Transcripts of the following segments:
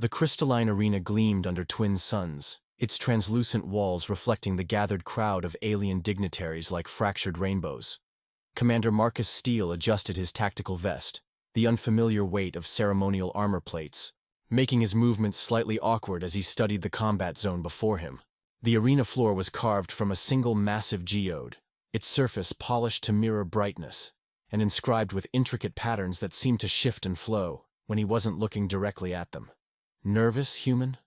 The crystalline arena gleamed under twin suns, its translucent walls reflecting the gathered crowd of alien dignitaries like fractured rainbows. Commander Marcus Steele adjusted his tactical vest, the unfamiliar weight of ceremonial armor plates, making his movements slightly awkward as he studied the combat zone before him. The arena floor was carved from a single massive geode, its surface polished to mirror brightness, and inscribed with intricate patterns that seemed to shift and flow when he wasn't looking directly at them. Nervous, human?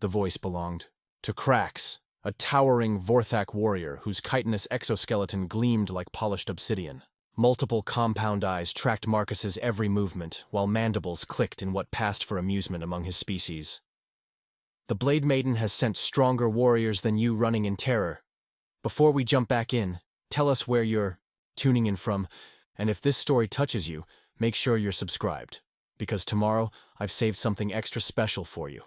The voice belonged to Krax, a towering Vorthak warrior whose chitinous exoskeleton gleamed like polished obsidian. Multiple compound eyes tracked Marcus's every movement, while mandibles clicked in what passed for amusement among his species. The Blade Maiden has sent stronger warriors than you running in terror. Before we jump back in, tell us where you're tuning in from, and if this story touches you, make sure you're subscribed, because tomorrow I've saved something extra special for you.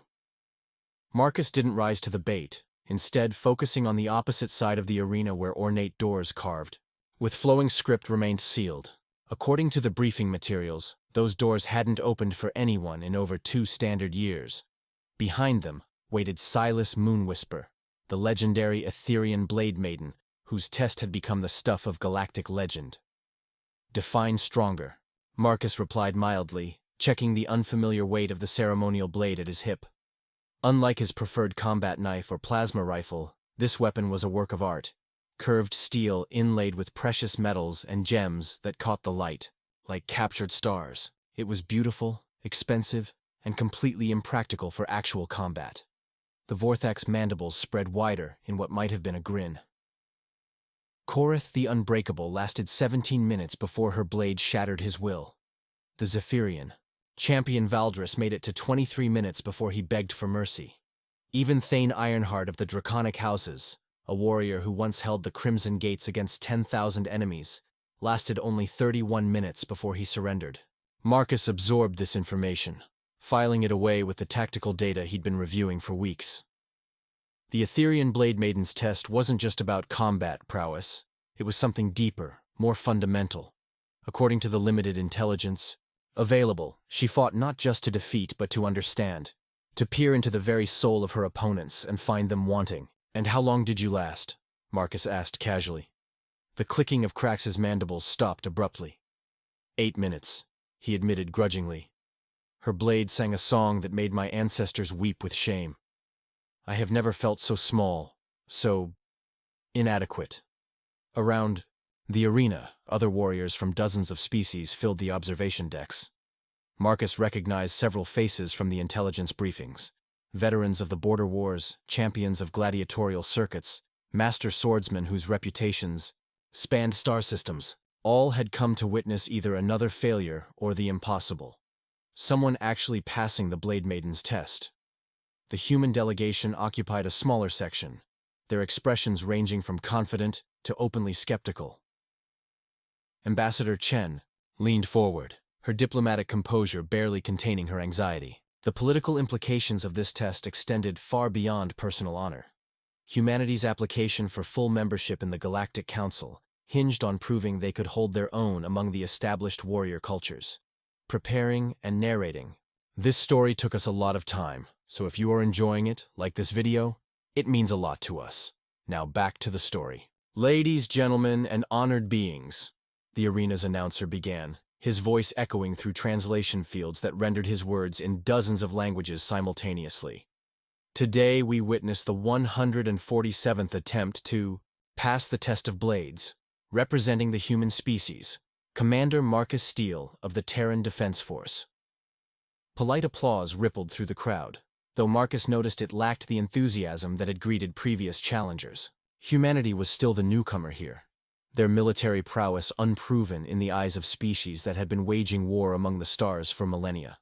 Marcus didn't rise to the bait, instead focusing on the opposite side of the arena where ornate doors carved, with flowing script remained sealed. According to the briefing materials, those doors hadn't opened for anyone in over 2 standard years. Behind them waited Silas Moonwhisper, the legendary Etherean Blade Maiden, whose test had become the stuff of galactic legend. Define stronger, Marcus replied mildly, checking the unfamiliar weight of the ceremonial blade at his hip. Unlike his preferred combat knife or plasma rifle, this weapon was a work of art. Curved steel inlaid with precious metals and gems that caught the light, like captured stars. It was beautiful, expensive, and completely impractical for actual combat. The Vorthak's mandibles spread wider in what might have been a grin. Korith the Unbreakable lasted 17 minutes before her blade shattered his will. The Zephyrian, Champion Valdris, made it to 23 minutes before he begged for mercy. Even Thane Ironheart of the Draconic Houses, a warrior who once held the Crimson Gates against 10,000 enemies, lasted only 31 minutes before he surrendered. Marcus absorbed this information, filing it away with the tactical data he'd been reviewing for weeks. The Etherean Blade Maiden's test wasn't just about combat prowess, it was something deeper, more fundamental. According to the limited intelligence available, she fought not just to defeat but to understand, to peer into the very soul of her opponents and find them wanting. "And how long did you last?" Marcus asked casually. The clicking of Krax's mandibles stopped abruptly. 8 minutes, he admitted grudgingly. Her blade sang a song that made my ancestors weep with shame. I have never felt so small, so inadequate. Around the arena, other warriors from dozens of species filled the observation decks. Marcus recognized several faces from the intelligence briefings. Veterans of the border wars, champions of gladiatorial circuits, master swordsmen whose reputations spanned star systems. All had come to witness either another failure or the impossible. Someone actually passing the Blade Maiden's test. The human delegation occupied a smaller section, their expressions ranging from confident to openly skeptical. Ambassador Chen leaned forward, her diplomatic composure barely containing her anxiety. The political implications of this test extended far beyond personal honor. Humanity's application for full membership in the Galactic Council hinged on proving they could hold their own among the established warrior cultures. Preparing and narrating. This story took us a lot of time, so if you are enjoying it, like this video, it means a lot to us. Now back to the story. Ladies, gentlemen, and honored beings, the arena's announcer began, his voice echoing through translation fields that rendered his words in dozens of languages simultaneously. Today we witness the 147th attempt to pass the test of blades, representing the human species, Commander Marcus Steele of the Terran Defense Force. Polite applause rippled through the crowd, though Marcus noticed it lacked the enthusiasm that had greeted previous challengers. Humanity was still the newcomer here, their military prowess unproven in the eyes of species that had been waging war among the stars for millennia.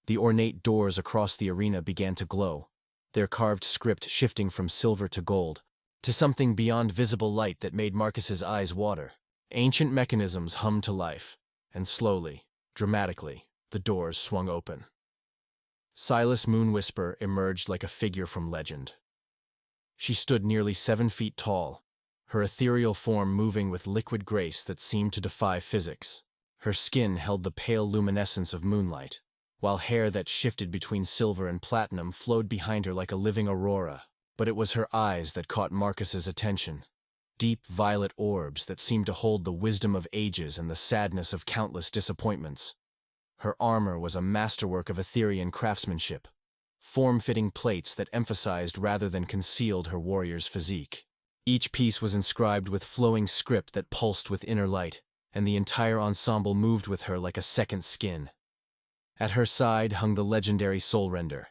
The ornate doors across the arena began to glow, their carved script shifting from silver to gold, to something beyond visible light that made Marcus's eyes water. Ancient mechanisms hummed to life, and slowly, dramatically, the doors swung open. Silas Moonwhisper emerged like a figure from legend. She stood nearly 7 feet tall, her ethereal form moving with liquid grace that seemed to defy physics. Her skin held the pale luminescence of moonlight, while hair that shifted between silver and platinum flowed behind her like a living aurora. But it was her eyes that caught Marcus's attention. Deep violet orbs that seemed to hold the wisdom of ages and the sadness of countless disappointments. Her armor was a masterwork of Etherean craftsmanship, form-fitting plates that emphasized rather than concealed her warrior's physique. Each piece was inscribed with flowing script that pulsed with inner light, and the entire ensemble moved with her like a second skin. At her side hung the legendary Soul Render,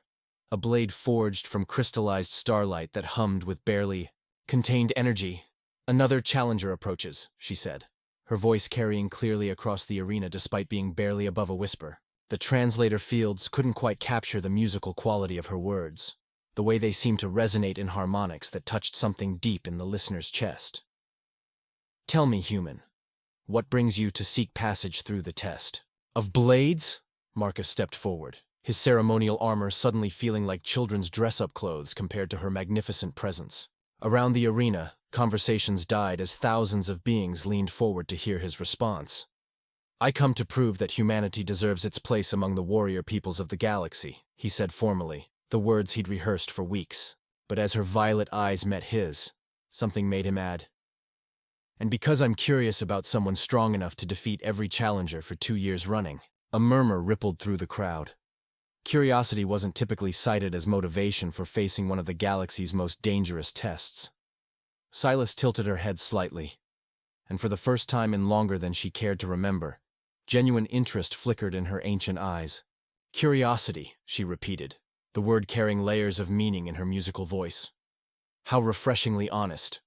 a blade forged from crystallized starlight that hummed with barely contained energy. "Another challenger approaches," she said, her voice carrying clearly across the arena despite being barely above a whisper. The translator fields couldn't quite capture the musical quality of her words, the way they seemed to resonate in harmonics that touched something deep in the listener's chest. "Tell me, human, what brings you to seek passage through the test of blades?" Marcus stepped forward, his ceremonial armor suddenly feeling like children's dress-up clothes compared to her magnificent presence. Around the arena, conversations died as thousands of beings leaned forward to hear his response. "I come to prove that humanity deserves its place among the warrior peoples of the galaxy," he said formally, the words he'd rehearsed for weeks. But as her violet eyes met his, something made him add, "And because I'm curious about someone strong enough to defeat every challenger for 2 years running." A murmur rippled through the crowd. Curiosity wasn't typically cited as motivation for facing one of the galaxy's most dangerous tests. Silas tilted her head slightly, and for the first time in longer than she cared to remember, genuine interest flickered in her ancient eyes. "Curiosity," she repeated, the word carrying layers of meaning in her musical voice. "How refreshingly honest.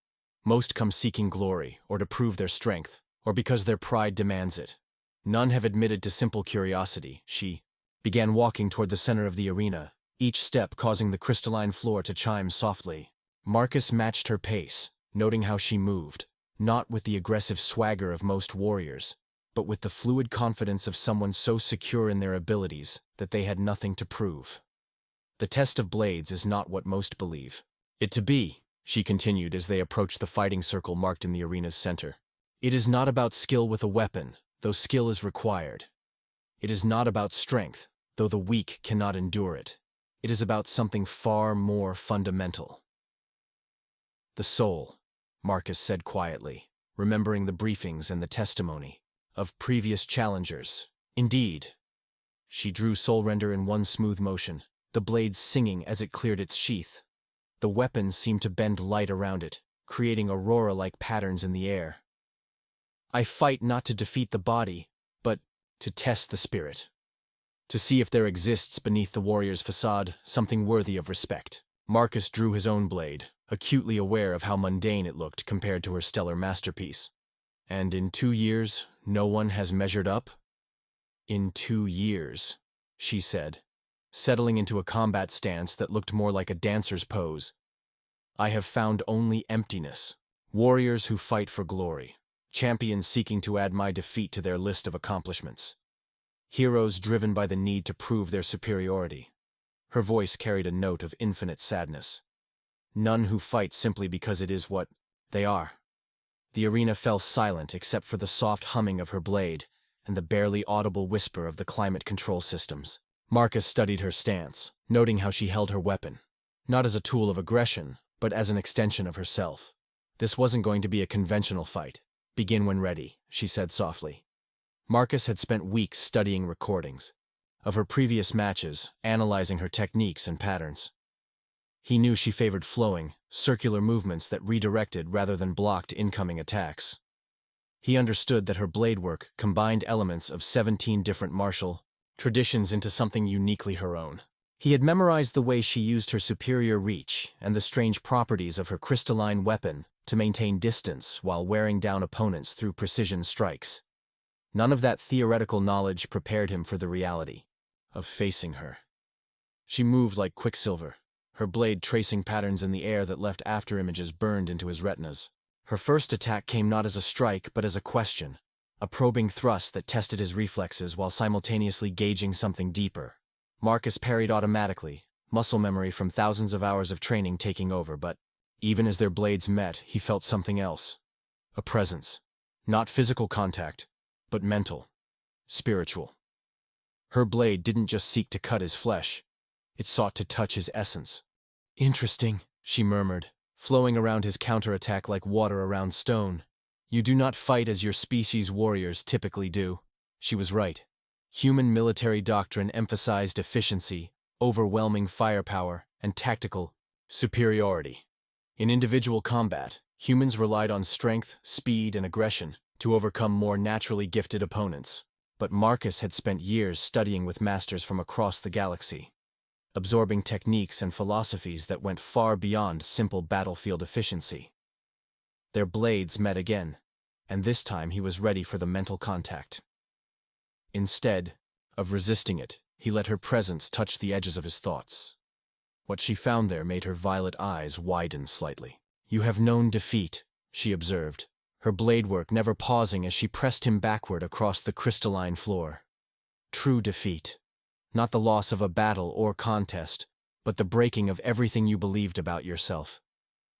Most come seeking glory, or to prove their strength, or because their pride demands it. None have admitted to simple curiosity." She began walking toward the center of the arena, each step causing the crystalline floor to chime softly. Marcus matched her pace, noting how she moved, not with the aggressive swagger of most warriors, but with the fluid confidence of someone so secure in their abilities that they had nothing to prove. "The test of blades is not what most believe it to be," she continued as they approached the fighting circle marked in the arena's center. "It is not about skill with a weapon, though skill is required. It is not about strength, though the weak cannot endure it. It is about something far more fundamental." "The soul," Marcus said quietly, remembering the briefings and the testimony of previous challengers. "Indeed." She drew Soul Render in one smooth motion, the blade singing as it cleared its sheath. The weapon seemed to bend light around it, creating aurora-like patterns in the air. "I fight not to defeat the body, but to test the spirit. To see if there exists beneath the warrior's facade something worthy of respect." Marcus drew his own blade, acutely aware of how mundane it looked compared to her stellar masterpiece. "And in 2 years, no one has measured up?" "In 2 years," she said, settling into a combat stance that looked more like a dancer's pose. "I have found only emptiness. Warriors who fight for glory. Champions seeking to add my defeat to their list of accomplishments. Heroes driven by the need to prove their superiority." Her voice carried a note of infinite sadness. "None who fight simply because it is what they are." The arena fell silent except for the soft humming of her blade and the barely audible whisper of the climate control systems. Marcus studied her stance, noting how she held her weapon, not as a tool of aggression, but as an extension of herself. This wasn't going to be a conventional fight. "Begin when ready," she said softly. Marcus had spent weeks studying recordings of her previous matches, analyzing her techniques and patterns. He knew she favored flowing, circular movements that redirected rather than blocked incoming attacks. He understood that her blade work combined elements of 17 different martial traditions into something uniquely her own. He had memorized the way she used her superior reach and the strange properties of her crystalline weapon to maintain distance while wearing down opponents through precision strikes. None of that theoretical knowledge prepared him for the reality of facing her. She moved like quicksilver, her blade tracing patterns in the air that left afterimages burned into his retinas. Her first attack came not as a strike but as a question, a probing thrust that tested his reflexes while simultaneously gauging something deeper. Marcus parried automatically, muscle memory from thousands of hours of training taking over, but even as their blades met, he felt something else. A presence. Not physical contact, but mental, spiritual. Her blade didn't just seek to cut his flesh, it sought to touch his essence. "Interesting," she murmured, flowing around his counterattack like water around stone. "You do not fight as your species' warriors typically do." She was right. Human military doctrine emphasized efficiency, overwhelming firepower, and tactical superiority. In individual combat, humans relied on strength, speed, and aggression to overcome more naturally gifted opponents. But Marcus had spent years studying with masters from across the galaxy, absorbing techniques and philosophies that went far beyond simple battlefield efficiency. Their blades met again, and this time he was ready for the mental contact. Instead of resisting it, he let her presence touch the edges of his thoughts. What she found there made her violet eyes widen slightly. "You have known defeat," she observed, her blade work never pausing as she pressed him backward across the crystalline floor. "True defeat. Not the loss of a battle or contest, but the breaking of everything you believed about yourself."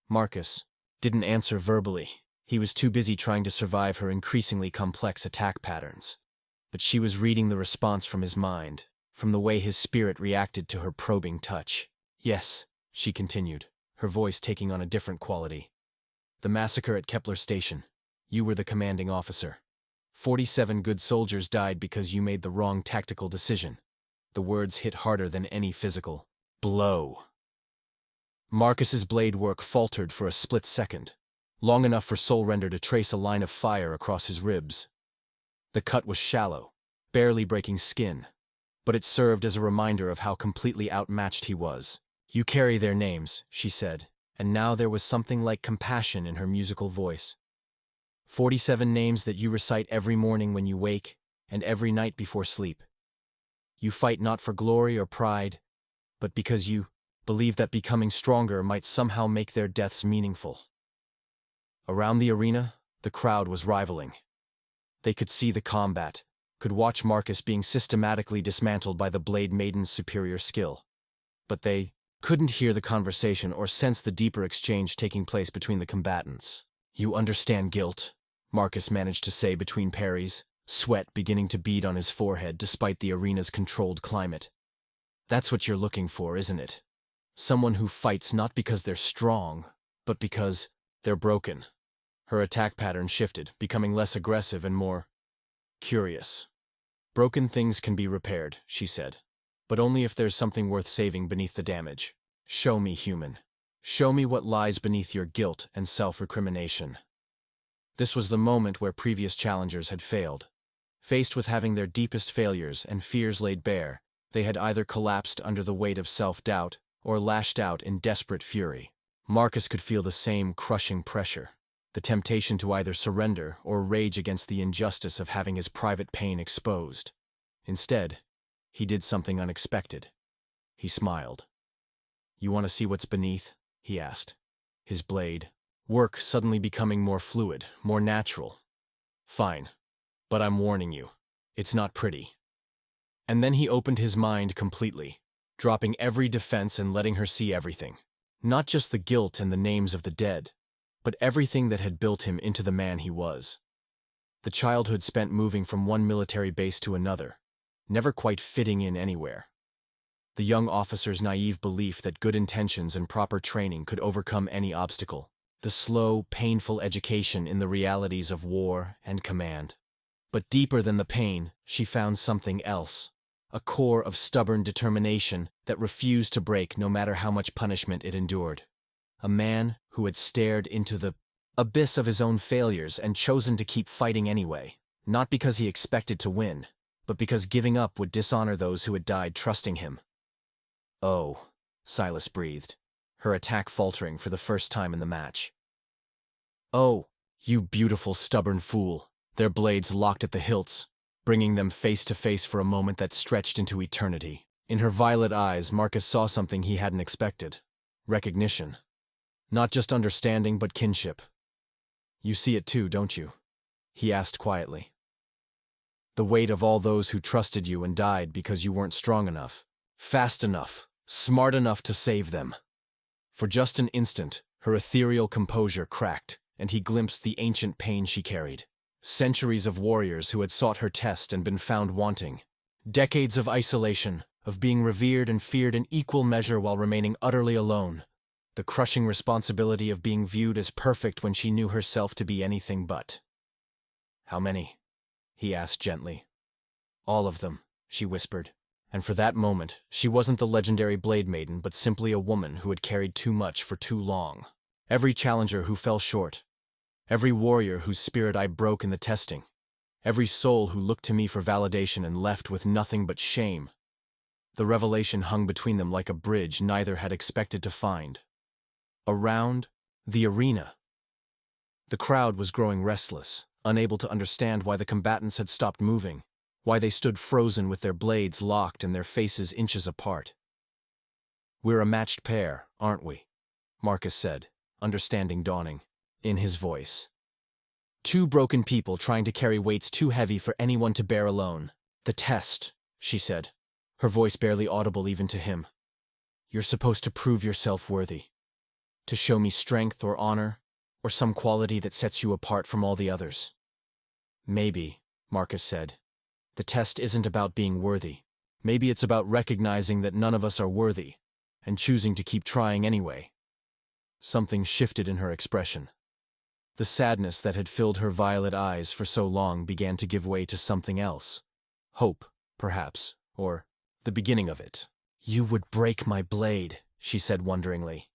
Marcus didn't answer verbally. He was too busy trying to survive her increasingly complex attack patterns. But she was reading the response from his mind, from the way his spirit reacted to her probing touch. "Yes," she continued, her voice taking on a different quality. "The massacre at Kepler Station. You were the commanding officer. 47 good soldiers died because you made the wrong tactical decision." The words hit harder than any physical blow. Marcus's blade work faltered for a split second, long enough for Soul Render to trace a line of fire across his ribs. The cut was shallow, barely breaking skin, but it served as a reminder of how completely outmatched he was. "You carry their names," she said, and now there was something like compassion in her musical voice. 47 names that you recite every morning when you wake, and every night before sleep. You fight not for glory or pride, but because you believe that becoming stronger might somehow make their deaths meaningful. Around the arena, the crowd was rivaling. They could see the combat, could watch Marcus being systematically dismantled by the Blade Maiden's superior skill. But they couldn't hear the conversation or sense the deeper exchange taking place between the combatants. "You understand guilt," Marcus managed to say between parries, sweat beginning to bead on his forehead despite the arena's controlled climate. "That's what you're looking for, isn't it? Someone who fights not because they're strong, but because they're broken." Her attack pattern shifted, becoming less aggressive and more curious. "Broken things can be repaired," she said, "but only if there's something worth saving beneath the damage. Show me, human. Show me what lies beneath your guilt and self-recrimination." This was the moment where previous challengers had failed. Faced with having their deepest failures and fears laid bare, they had either collapsed under the weight of self-doubt or lashed out in desperate fury. Marcus could feel the same crushing pressure, the temptation to either surrender or rage against the injustice of having his private pain exposed. Instead, he did something unexpected. He smiled. "You want to see what's beneath?" he asked, his blade work suddenly becoming more fluid, more natural. "Fine, but I'm warning you, it's not pretty." And then he opened his mind completely, dropping every defense and letting her see everything. Not just the guilt and the names of the dead, but everything that had built him into the man he was. The childhood spent moving from one military base to another, never quite fitting in anywhere. The young officer's naive belief that good intentions and proper training could overcome any obstacle. The slow, painful education in the realities of war and command. But deeper than the pain, she found something else. A core of stubborn determination that refused to break no matter how much punishment it endured. A man who had stared into the abyss of his own failures and chosen to keep fighting anyway, not because he expected to win, but because giving up would dishonor those who had died trusting him. "Oh," Silas breathed, her attack faltering for the first time in the match. "Oh, you beautiful stubborn fool." Their blades locked at the hilts, bringing them face to face for a moment that stretched into eternity. In her violet eyes, Marcus saw something he hadn't expected. Recognition. Not just understanding, but kinship. "You see it too, don't you?" he asked quietly. "The weight of all those who trusted you and died because you weren't strong enough, fast enough, smart enough to save them." For just an instant, her ethereal composure cracked, and he glimpsed the ancient pain she carried. Centuries of warriors who had sought her test and been found wanting. Decades of isolation, of being revered and feared in equal measure while remaining utterly alone. The crushing responsibility of being viewed as perfect when she knew herself to be anything but. "How many?" he asked gently. "All of them," she whispered. And for that moment, she wasn't the legendary Blade Maiden but simply a woman who had carried too much for too long. Every challenger who fell short. Every warrior whose spirit I broke in the testing. Every soul who looked to me for validation and left with nothing but shame. The revelation hung between them like a bridge neither had expected to find. Around the arena. The crowd was growing restless, unable to understand why the combatants had stopped moving, why they stood frozen with their blades locked and their faces inches apart. "We're a matched pair, aren't we?" Marcus said, understanding dawning in his voice. "Two broken people trying to carry weights too heavy for anyone to bear alone. The test," she said, her voice barely audible even to him. "You're supposed to prove yourself worthy. To show me strength or honor, or some quality that sets you apart from all the others." "Maybe," Marcus said, "the test isn't about being worthy. Maybe it's about recognizing that none of us are worthy, and choosing to keep trying anyway." Something shifted in her expression. The sadness that had filled her violet eyes for so long began to give way to something else. Hope, perhaps, or the beginning of it. "You would break my blade," she said wonderingly.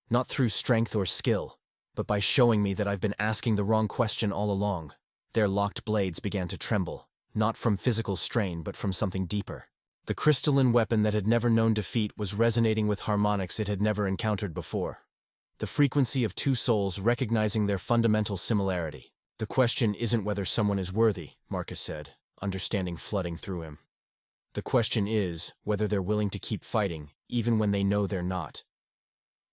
"Not through strength or skill, but by showing me that I've been asking the wrong question all along." Their locked blades began to tremble, not from physical strain but from something deeper. The crystalline weapon that had never known defeat was resonating with harmonics it had never encountered before. The frequency of two souls recognizing their fundamental similarity. "The question isn't whether someone is worthy," Marcus said, understanding flooding through him. "The question is whether they're willing to keep fighting, even when they know they're not."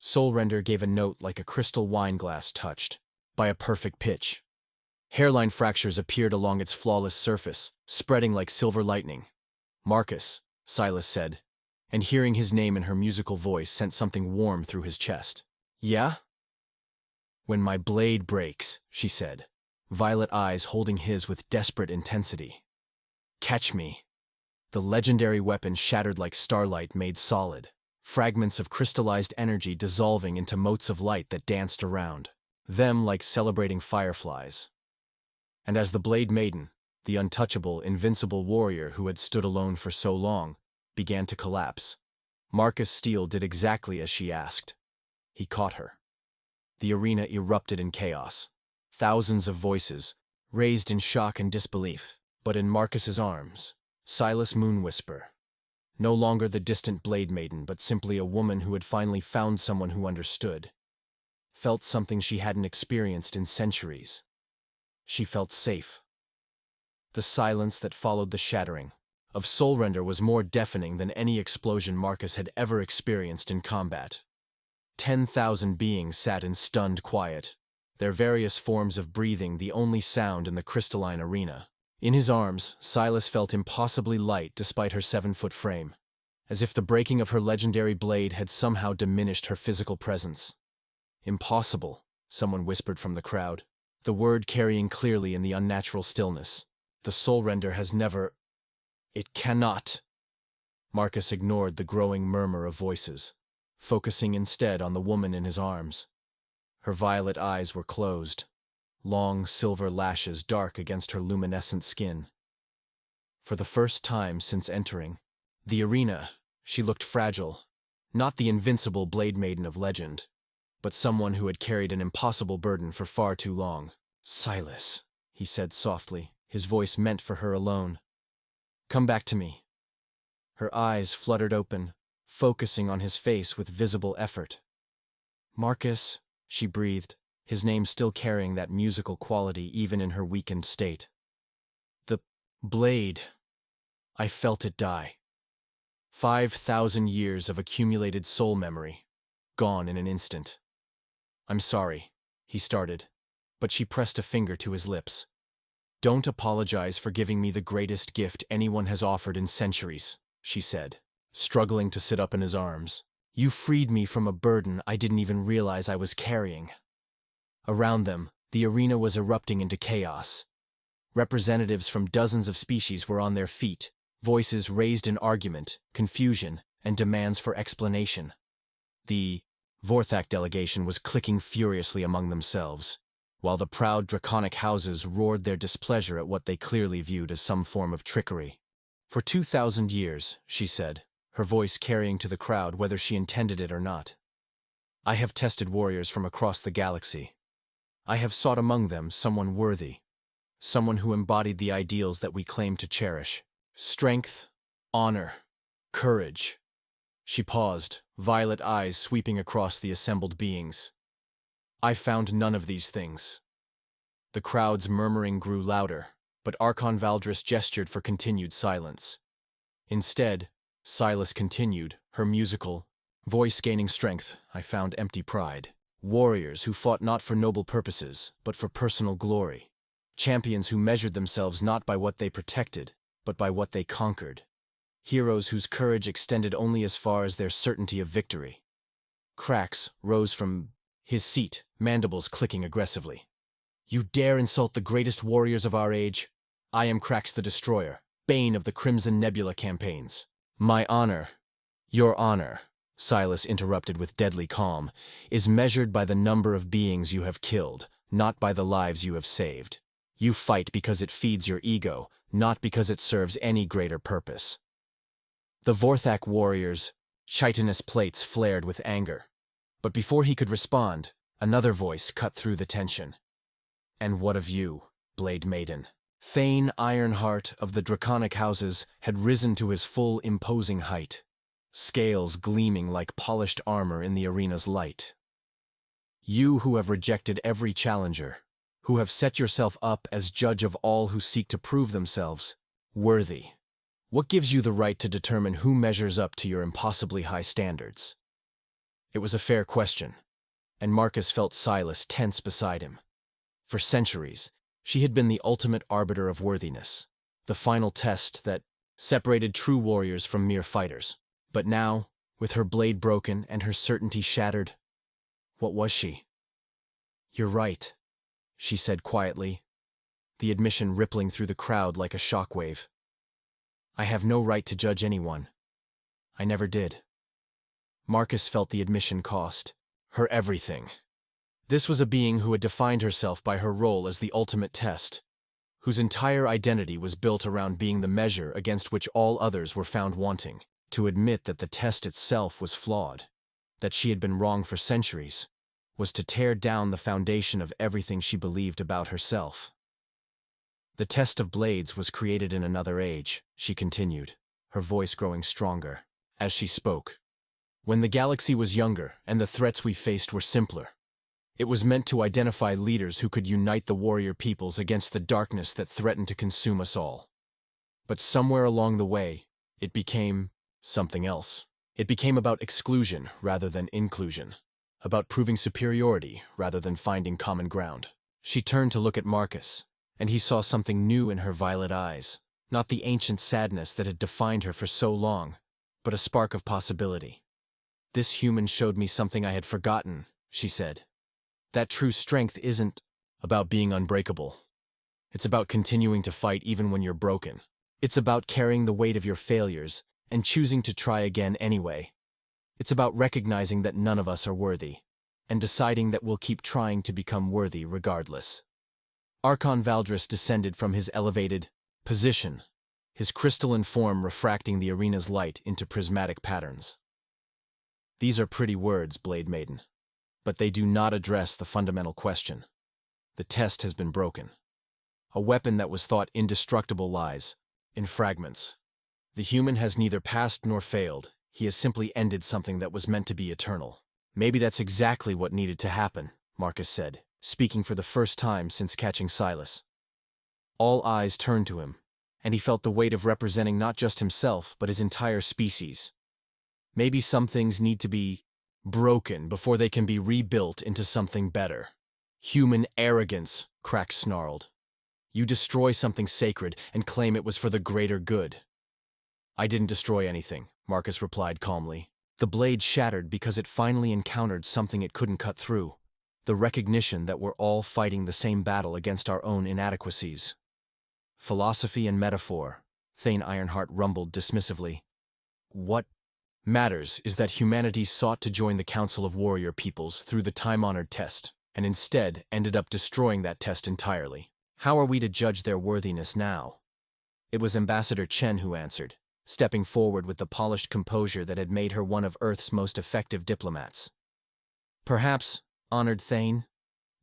Soulrender gave a note like a crystal wine glass touched by a perfect pitch. Hairline fractures appeared along its flawless surface, spreading like silver lightning. "Marcus," Silas said, and hearing his name in her musical voice sent something warm through his chest. "Yeah?" "When my blade breaks," she said, violet eyes holding his with desperate intensity. "Catch me." The legendary weapon shattered like starlight made solid, fragments of crystallized energy dissolving into motes of light that danced around, them like celebrating fireflies. And as the Blade Maiden, the untouchable, invincible warrior who had stood alone for so long, began to collapse, Marcus Steele did exactly as she asked. He caught her. The arena erupted in chaos. Thousands of voices, raised in shock and disbelief, but in Marcus's arms, Silas Moonwhisper. No longer the distant Blade Maiden, but simply a woman who had finally found someone who understood. Felt something she hadn't experienced in centuries. She felt safe. The silence that followed the shattering of Soulrender was more deafening than any explosion Marcus had ever experienced in combat. 10,000 beings sat in stunned quiet, their various forms of breathing the only sound in the crystalline arena. In his arms, Silas felt impossibly light despite her 7-foot frame, as if the breaking of her legendary blade had somehow diminished her physical presence. "Impossible," someone whispered from the crowd, the word carrying clearly in the unnatural stillness. "The Soulrender has never... It cannot." Marcus ignored the growing murmur of voices, focusing instead on the woman in his arms. Her violet eyes were closed, long silver lashes dark against her luminescent skin. For the first time since entering the arena, she looked fragile, not the invincible Blade Maiden of legend, but someone who had carried an impossible burden for far too long. "Silas," he said softly, his voice meant for her alone. "Come back to me." Her eyes fluttered open, focusing on his face with visible effort. "Marcus," she breathed, his name still carrying that musical quality even in her weakened state. "The blade. I felt it die. 5,000 years of accumulated soul memory, gone in an instant." "I'm sorry," he started, but she pressed a finger to his lips. "Don't apologize for giving me the greatest gift anyone has offered in centuries," she said, struggling to sit up in his arms. "You freed me from a burden I didn't even realize I was carrying." Around them, the arena was erupting into chaos. Representatives from dozens of species were on their feet, voices raised in argument, confusion, and demands for explanation. The Vorthak delegation was clicking furiously among themselves, while the proud draconic houses roared their displeasure at what they clearly viewed as some form of trickery. "For 2,000 years, she said, her voice carrying to the crowd whether she intended it or not, I have tested warriors from across the galaxy. I have sought among them someone worthy, someone who embodied the ideals that we claim to cherish. Strength, honor, courage." She paused, violet eyes sweeping across the assembled beings. "I found none of these things." The crowd's murmuring grew louder, but Archon Valdris gestured for continued silence. Instead, Silas continued, her musical voice gaining strength. "I found empty pride. Warriors who fought not for noble purposes, but for personal glory. Champions who measured themselves not by what they protected, but by what they conquered. Heroes whose courage extended only as far as their certainty of victory." Cracks rose from his seat, mandibles clicking aggressively. "You dare insult the greatest warriors of our age? I am Cracks the Destroyer, bane of the Crimson Nebula campaigns. My honor—" "Your honor," Silas interrupted with deadly calm, "is measured by the number of beings you have killed, not by the lives you have saved. You fight because it feeds your ego, not because it serves any greater purpose." The Vorthak warriors' chitinous plates flared with anger. But before he could respond, another voice cut through the tension. "And what of you, Blade Maiden?" Thane Ironheart of the Draconic Houses had risen to his full imposing height, scales gleaming like polished armor in the arena's light. "You who have rejected every challenger, who have set yourself up as judge of all who seek to prove themselves worthy. What gives you the right to determine who measures up to your impossibly high standards?" It was a fair question, and Marcus felt Silas tense beside him. For centuries, she had been the ultimate arbiter of worthiness, the final test that separated true warriors from mere fighters. But now, with her blade broken and her certainty shattered, what was she? "You're right," she said quietly, the admission rippling through the crowd like a shockwave. "I have no right to judge anyone. I never did." Marcus felt the admission cost her everything. This was a being who had defined herself by her role as the ultimate test, whose entire identity was built around being the measure against which all others were found wanting. To admit that the test itself was flawed, that she had been wrong for centuries, was to tear down the foundation of everything she believed about herself. "The test of blades was created in another age," she continued, her voice growing stronger as she spoke. "When the galaxy was younger and the threats we faced were simpler. It was meant to identify leaders who could unite the warrior peoples against the darkness that threatened to consume us all. But somewhere along the way, it became something else. It became about exclusion rather than inclusion, about proving superiority rather than finding common ground." She turned to look at Marcus, and he saw something new in her violet eyes, not the ancient sadness that had defined her for so long, but a spark of possibility. "This human showed me something I had forgotten," she said. "That true strength isn't about being unbreakable. It's about continuing to fight even when you're broken. It's about carrying the weight of your failures and choosing to try again anyway. It's about recognizing that none of us are worthy, and deciding that we'll keep trying to become worthy regardless." Archon Valdris descended from his elevated position, his crystalline form refracting the arena's light into prismatic patterns. "These are pretty words, Blade Maiden, but they do not address the fundamental question. The test has been broken. A weapon that was thought indestructible lies in fragments. The human has neither passed nor failed. He has simply ended something that was meant to be eternal." "Maybe that's exactly what needed to happen," Marcus said, speaking for the first time since catching Silas. All eyes turned to him, and he felt the weight of representing not just himself, but his entire species. Maybe some things need to be broken before they can be rebuilt into something better. "Human arrogance," Cracks snarled. "You destroy something sacred and claim it was for the greater good." "I didn't destroy anything," Marcus replied calmly. "The blade shattered because it finally encountered something it couldn't cut through, the recognition that we're all fighting the same battle against our own inadequacies. Philosophy and metaphor, Thane Ironheart rumbled dismissively. What matters is that humanity sought to join the Council of Warrior Peoples through the time-honored test, and instead ended up destroying that test entirely. How are we to judge their worthiness now? It was Ambassador Chen who answered, stepping forward with the polished composure that had made her one of Earth's most effective diplomats. Perhaps, honored Thane,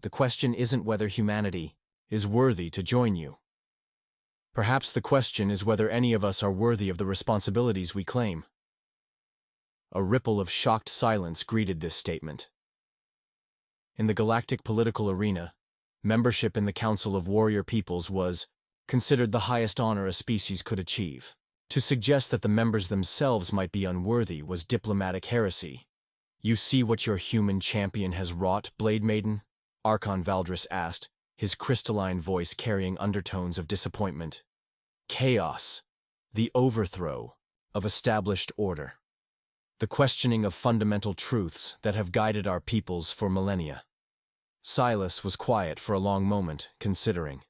the question isn't whether humanity is worthy to join you. Perhaps the question is whether any of us are worthy of the responsibilities we claim. A ripple of shocked silence greeted this statement. In the galactic political arena, membership in the Council of Warrior Peoples was considered the highest honor a species could achieve. To suggest that the members themselves might be unworthy was diplomatic heresy. You see what your human champion has wrought, Blade Maiden? Archon Valdris asked, his crystalline voice carrying undertones of disappointment. Chaos. The overthrow of established order. The questioning of fundamental truths that have guided our peoples for millennia. Silas was quiet for a long moment, considering.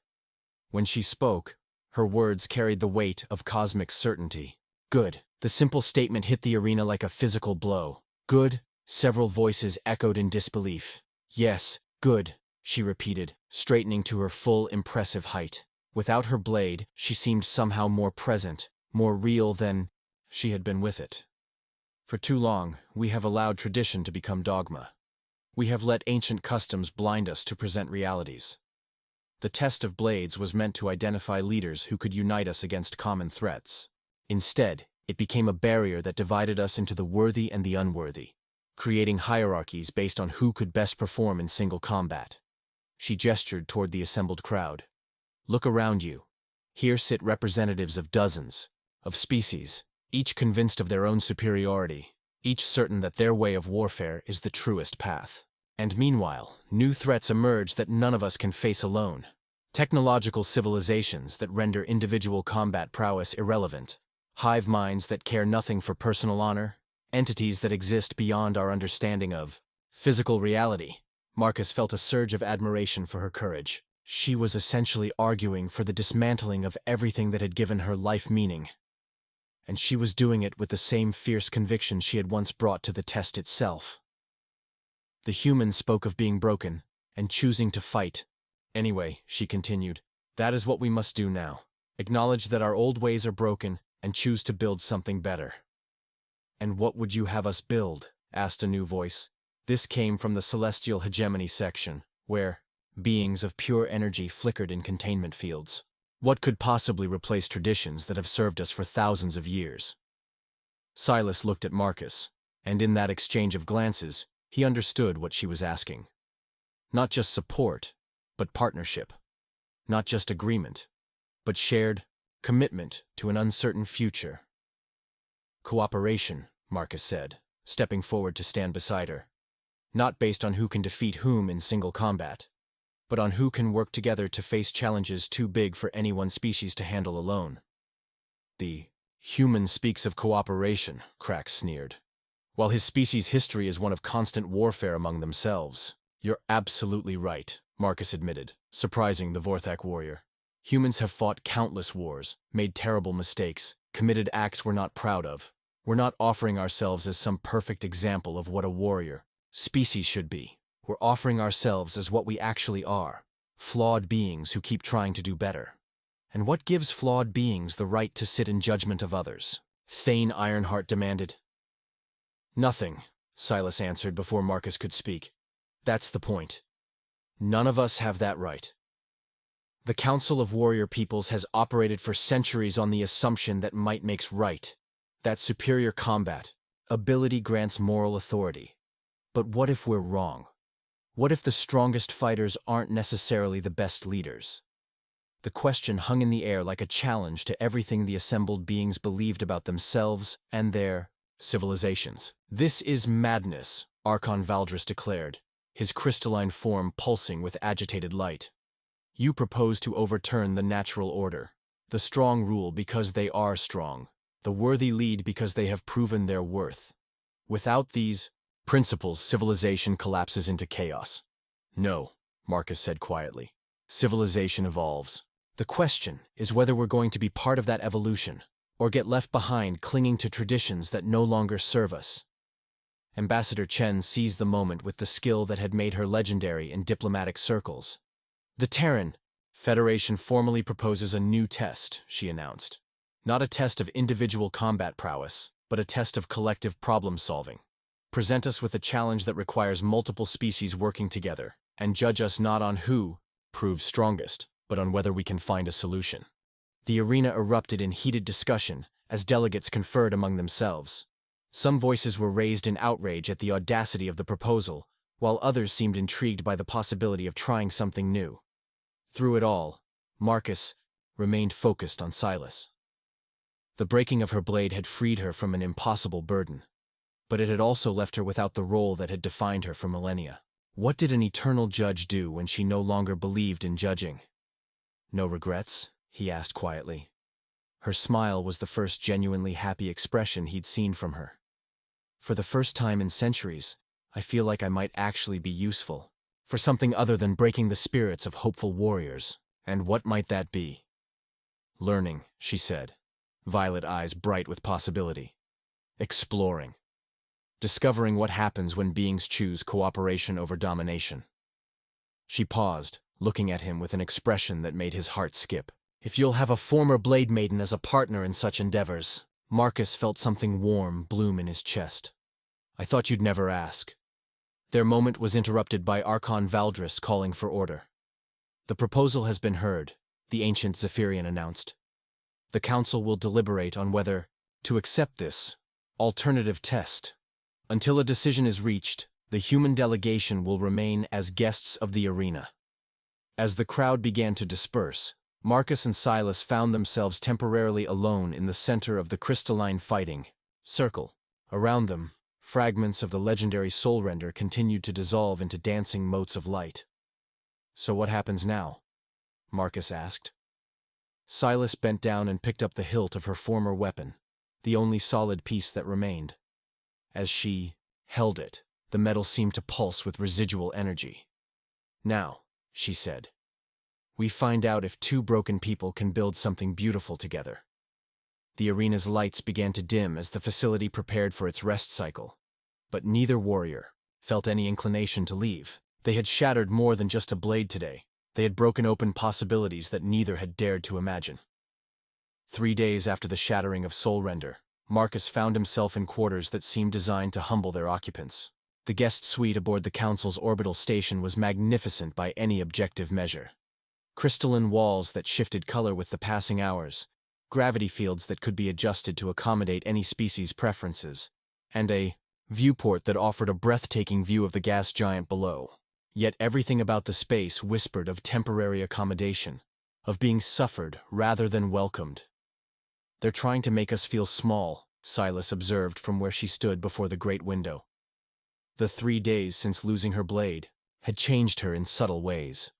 When she spoke, her words carried the weight of cosmic certainty. Good. The simple statement hit the arena like a physical blow. Good. Several voices echoed in disbelief. Yes, good, she repeated, straightening to her full, impressive height. Without her blade, she seemed somehow more present, more real than she had been with it. For too long, we have allowed tradition to become dogma. We have let ancient customs blind us to present realities. The test of blades was meant to identify leaders who could unite us against common threats. Instead, it became a barrier that divided us into the worthy and the unworthy, creating hierarchies based on who could best perform in single combat. She gestured toward the assembled crowd. Look around you. Here sit representatives of dozens of species, each convinced of their own superiority, each certain that their way of warfare is the truest path. And meanwhile, new threats emerge that none of us can face alone. Technological civilizations that render individual combat prowess irrelevant, hive minds that care nothing for personal honor, entities that exist beyond our understanding of physical reality. Marcus felt a surge of admiration for her courage. She was essentially arguing for the dismantling of everything that had given her life meaning. And she was doing it with the same fierce conviction she had once brought to the test itself. The human spoke of being broken and choosing to fight. Anyway, she continued, that is what we must do now. Acknowledge that our old ways are broken and choose to build something better. And what would you have us build? Asked a new voice. This came from the celestial hegemony section, where beings of pure energy flickered in containment fields. What could possibly replace traditions that have served us for thousands of years? Silas looked at Marcus, and in that exchange of glances, he understood what she was asking. Not just support, but partnership. Not just agreement, but shared commitment to an uncertain future. Cooperation, Marcus said, stepping forward to stand beside her. Not based on who can defeat whom in single combat, but on who can work together to face challenges too big for any one species to handle alone. The human speaks of cooperation, Crax sneered. While his species' history is one of constant warfare among themselves. You're absolutely right, Marcus admitted, surprising the Vorthak warrior. Humans have fought countless wars, made terrible mistakes, committed acts we're not proud of. We're not offering ourselves as some perfect example of what a warrior species should be. We're offering ourselves as what we actually are, flawed beings who keep trying to do better. And what gives flawed beings the right to sit in judgment of others? Thane Ironheart demanded. Nothing, Silas answered before Marcus could speak. That's the point. None of us have that right. The Council of Warrior Peoples has operated for centuries on the assumption that might makes right, that superior combat ability grants moral authority. But what if we're wrong? What if the strongest fighters aren't necessarily the best leaders? The question hung in the air like a challenge to everything the assembled beings believed about themselves and their civilizations. This is madness, Archon Valdris declared, his crystalline form pulsing with agitated light. You propose to overturn the natural order. The strong rule because they are strong. The worthy lead because they have proven their worth. Without these principles, civilization collapses into chaos. No, Marcus said quietly. Civilization evolves. The question is whether we're going to be part of that evolution, or get left behind clinging to traditions that no longer serve us. Ambassador Chen seized the moment with the skill that had made her legendary in diplomatic circles. The Terran Federation formally proposes a new test, she announced. Not a test of individual combat prowess, but a test of collective problem-solving. Present us with a challenge that requires multiple species working together, and judge us not on who proves strongest, but on whether we can find a solution. The arena erupted in heated discussion as delegates conferred among themselves. Some voices were raised in outrage at the audacity of the proposal, while others seemed intrigued by the possibility of trying something new. Through it all, Marcus remained focused on Silas. The breaking of her blade had freed her from an impossible burden, but it had also left her without the role that had defined her for millennia. What did an eternal judge do when she no longer believed in judging? No regrets? He asked quietly. Her smile was the first genuinely happy expression he'd seen from her. For the first time in centuries, I feel like I might actually be useful, for something other than breaking the spirits of hopeful warriors. And what might that be? Learning, she said, violet eyes bright with possibility. Exploring. Discovering what happens when beings choose cooperation over domination. She paused, looking at him with an expression that made his heart skip. If you'll have a former Blade Maiden as a partner in such endeavors. Marcus felt something warm bloom in his chest. I thought you'd never ask. Their moment was interrupted by Archon Valdris calling for order. The proposal has been heard, the ancient Zephyrian announced. The council will deliberate on whether to accept this alternative test. Until a decision is reached, the human delegation will remain as guests of the arena. As the crowd began to disperse, Marcus and Silas found themselves temporarily alone in the center of the crystalline fighting circle. Around them, fragments of the legendary soul render continued to dissolve into dancing motes of light. So what happens now? Marcus asked. Silas bent down and picked up the hilt of her former weapon, the only solid piece that remained. As she held it, the metal seemed to pulse with residual energy. Now, she said, we find out if two broken people can build something beautiful together. The arena's lights began to dim as the facility prepared for its rest cycle. But neither warrior felt any inclination to leave. They had shattered more than just a blade today. They had broken open possibilities that neither had dared to imagine. 3 days after the shattering of Soul Render, Marcus found himself in quarters that seemed designed to humble their occupants. The guest suite aboard the Council's orbital station was magnificent by any objective measure. Crystalline walls that shifted color with the passing hours, gravity fields that could be adjusted to accommodate any species' preferences, and a viewport that offered a breathtaking view of the gas giant below. Yet everything about the space whispered of temporary accommodation, of being suffered rather than welcomed. They're trying to make us feel small, Silas observed from where she stood before the great window. The 3 days since losing her blade had changed her in subtle ways.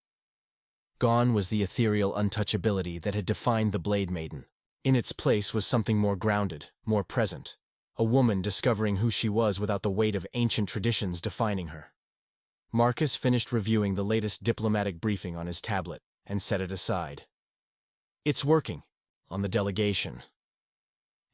Gone was the ethereal untouchability that had defined the Blade Maiden. In its place was something more grounded, more present. A woman discovering who she was without the weight of ancient traditions defining her. Marcus finished reviewing the latest diplomatic briefing on his tablet and set it aside. It's working. On the delegation.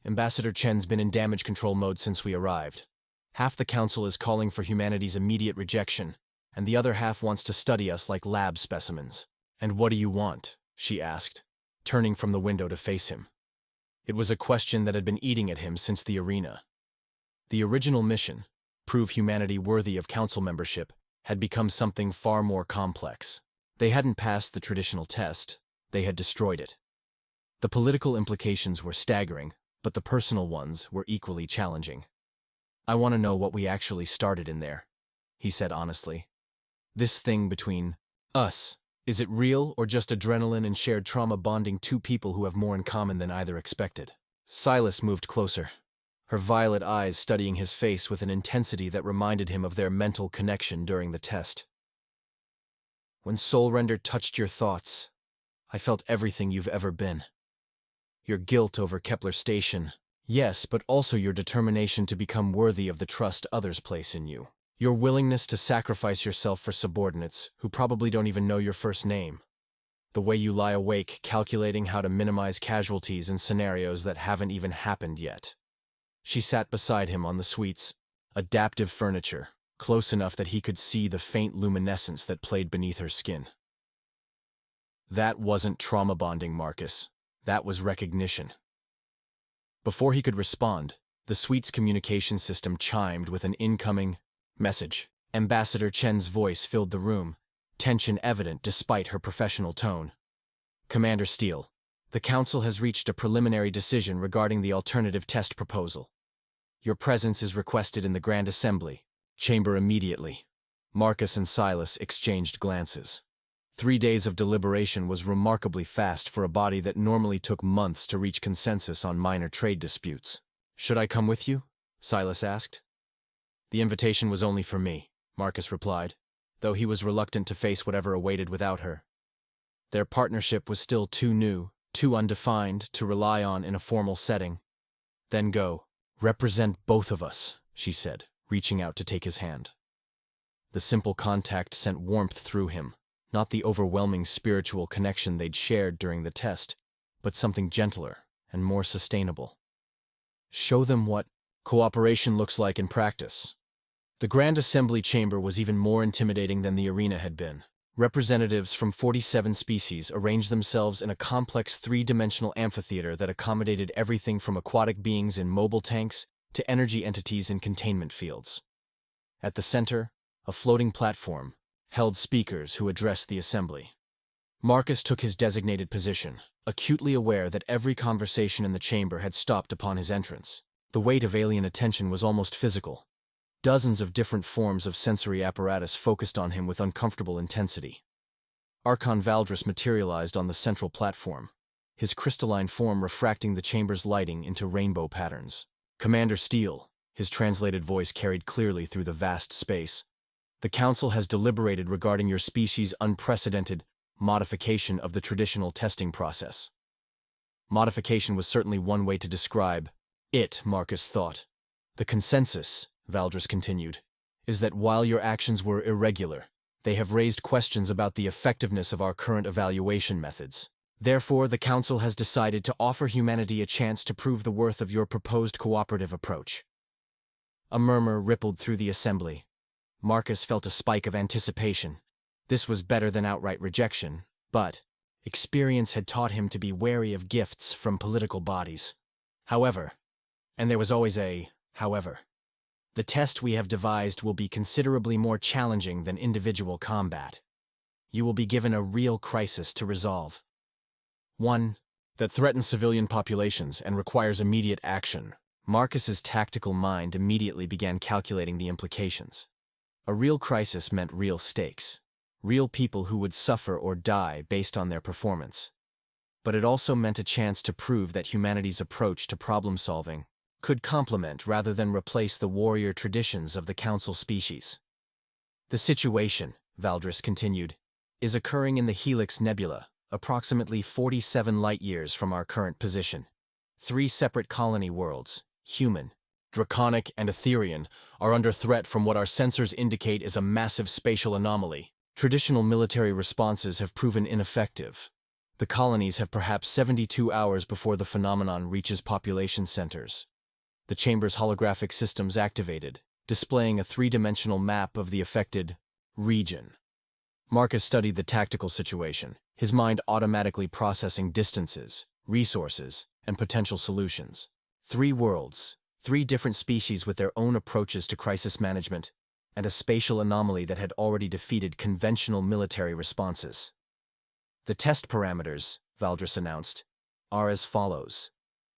Ambassador Chen's been in damage control mode since we arrived. Half the council is calling for humanity's immediate rejection, and the other half wants to study us like lab specimens. And what do you want? She asked, turning from the window to face him. It was a question that had been eating at him since the arena. The original mission, prove humanity worthy of council membership, had become something far more complex. They hadn't passed the traditional test, they had destroyed it. The political implications were staggering, but the personal ones were equally challenging. I want to know what we actually started in there, he said honestly. This thing between us. Is it real or just adrenaline and shared trauma bonding two people who have more in common than either expected? Silas moved closer, her violet eyes studying his face with an intensity that reminded him of their mental connection during the test. When Soul Render touched your thoughts, I felt everything you've ever been. Your guilt over Kepler Station, yes, but also your determination to become worthy of the trust others place in you. Your willingness to sacrifice yourself for subordinates who probably don't even know your first name. The way you lie awake calculating how to minimize casualties in scenarios that haven't even happened yet. She sat beside him on the suite's adaptive furniture, close enough that he could see the faint luminescence that played beneath her skin. That wasn't trauma bonding, Marcus. That was recognition. Before he could respond, the suite's communication system chimed with an incoming message. Ambassador Chen's voice filled the room, tension evident despite her professional tone. Commander Steele, the Council has reached a preliminary decision regarding the alternative test proposal. Your presence is requested in the Grand Assembly chamber immediately. Marcus and Silas exchanged glances. 3 days of deliberation was remarkably fast for a body that normally took months to reach consensus on minor trade disputes. Should I come with you? Silas asked. The invitation was only for me, Marcus replied, though he was reluctant to face whatever awaited without her. Their partnership was still too new, too undefined to rely on in a formal setting. Then go. Represent both of us, she said, reaching out to take his hand. The simple contact sent warmth through him, not the overwhelming spiritual connection they'd shared during the test, but something gentler and more sustainable. Show them what cooperation looks like in practice. The Grand Assembly chamber was even more intimidating than the arena had been. Representatives from 47 species arranged themselves in a complex 3-dimensional amphitheater that accommodated everything from aquatic beings in mobile tanks to energy entities in containment fields. At the center, a floating platform held speakers who addressed the assembly. Marcus took his designated position, acutely aware that every conversation in the chamber had stopped upon his entrance. The weight of alien attention was almost physical. Dozens of different forms of sensory apparatus focused on him with uncomfortable intensity. Archon Valdris materialized on the central platform, his crystalline form refracting the chamber's lighting into rainbow patterns. Commander Steele, his translated voice carried clearly through the vast space. The Council has deliberated regarding your species' unprecedented modification of the traditional testing process. Modification was certainly one way to describe it, Marcus thought. The consensus, Valdris continued, is that while your actions were irregular, they have raised questions about the effectiveness of our current evaluation methods. Therefore, the Council has decided to offer humanity a chance to prove the worth of your proposed cooperative approach. A murmur rippled through the assembly. Marcus felt a spike of anticipation. This was better than outright rejection, but experience had taught him to be wary of gifts from political bodies. However, and there was always a however, the test we have devised will be considerably more challenging than individual combat. You will be given a real crisis to resolve. One that threatens civilian populations and requires immediate action. Marcus's tactical mind immediately began calculating the implications. A real crisis meant real stakes, real people who would suffer or die based on their performance. But it also meant a chance to prove that humanity's approach to problem-solving could complement rather than replace the warrior traditions of the Council species. The situation, Valdris continued, is occurring in the Helix Nebula, approximately 47 light-years from our current position. 3 separate colony worlds, human, draconic, and Etherian, are under threat from what our sensors indicate is a massive spatial anomaly. Traditional military responses have proven ineffective. The colonies have perhaps 72 hours before the phenomenon reaches population centers. The chamber's holographic systems activated, displaying a 3-dimensional map of the affected region. Marcus studied the tactical situation, his mind automatically processing distances, resources, and potential solutions. 3 worlds, 3 different species with their own approaches to crisis management, and a spatial anomaly that had already defeated conventional military responses. The test parameters, Valdris announced, are as follows.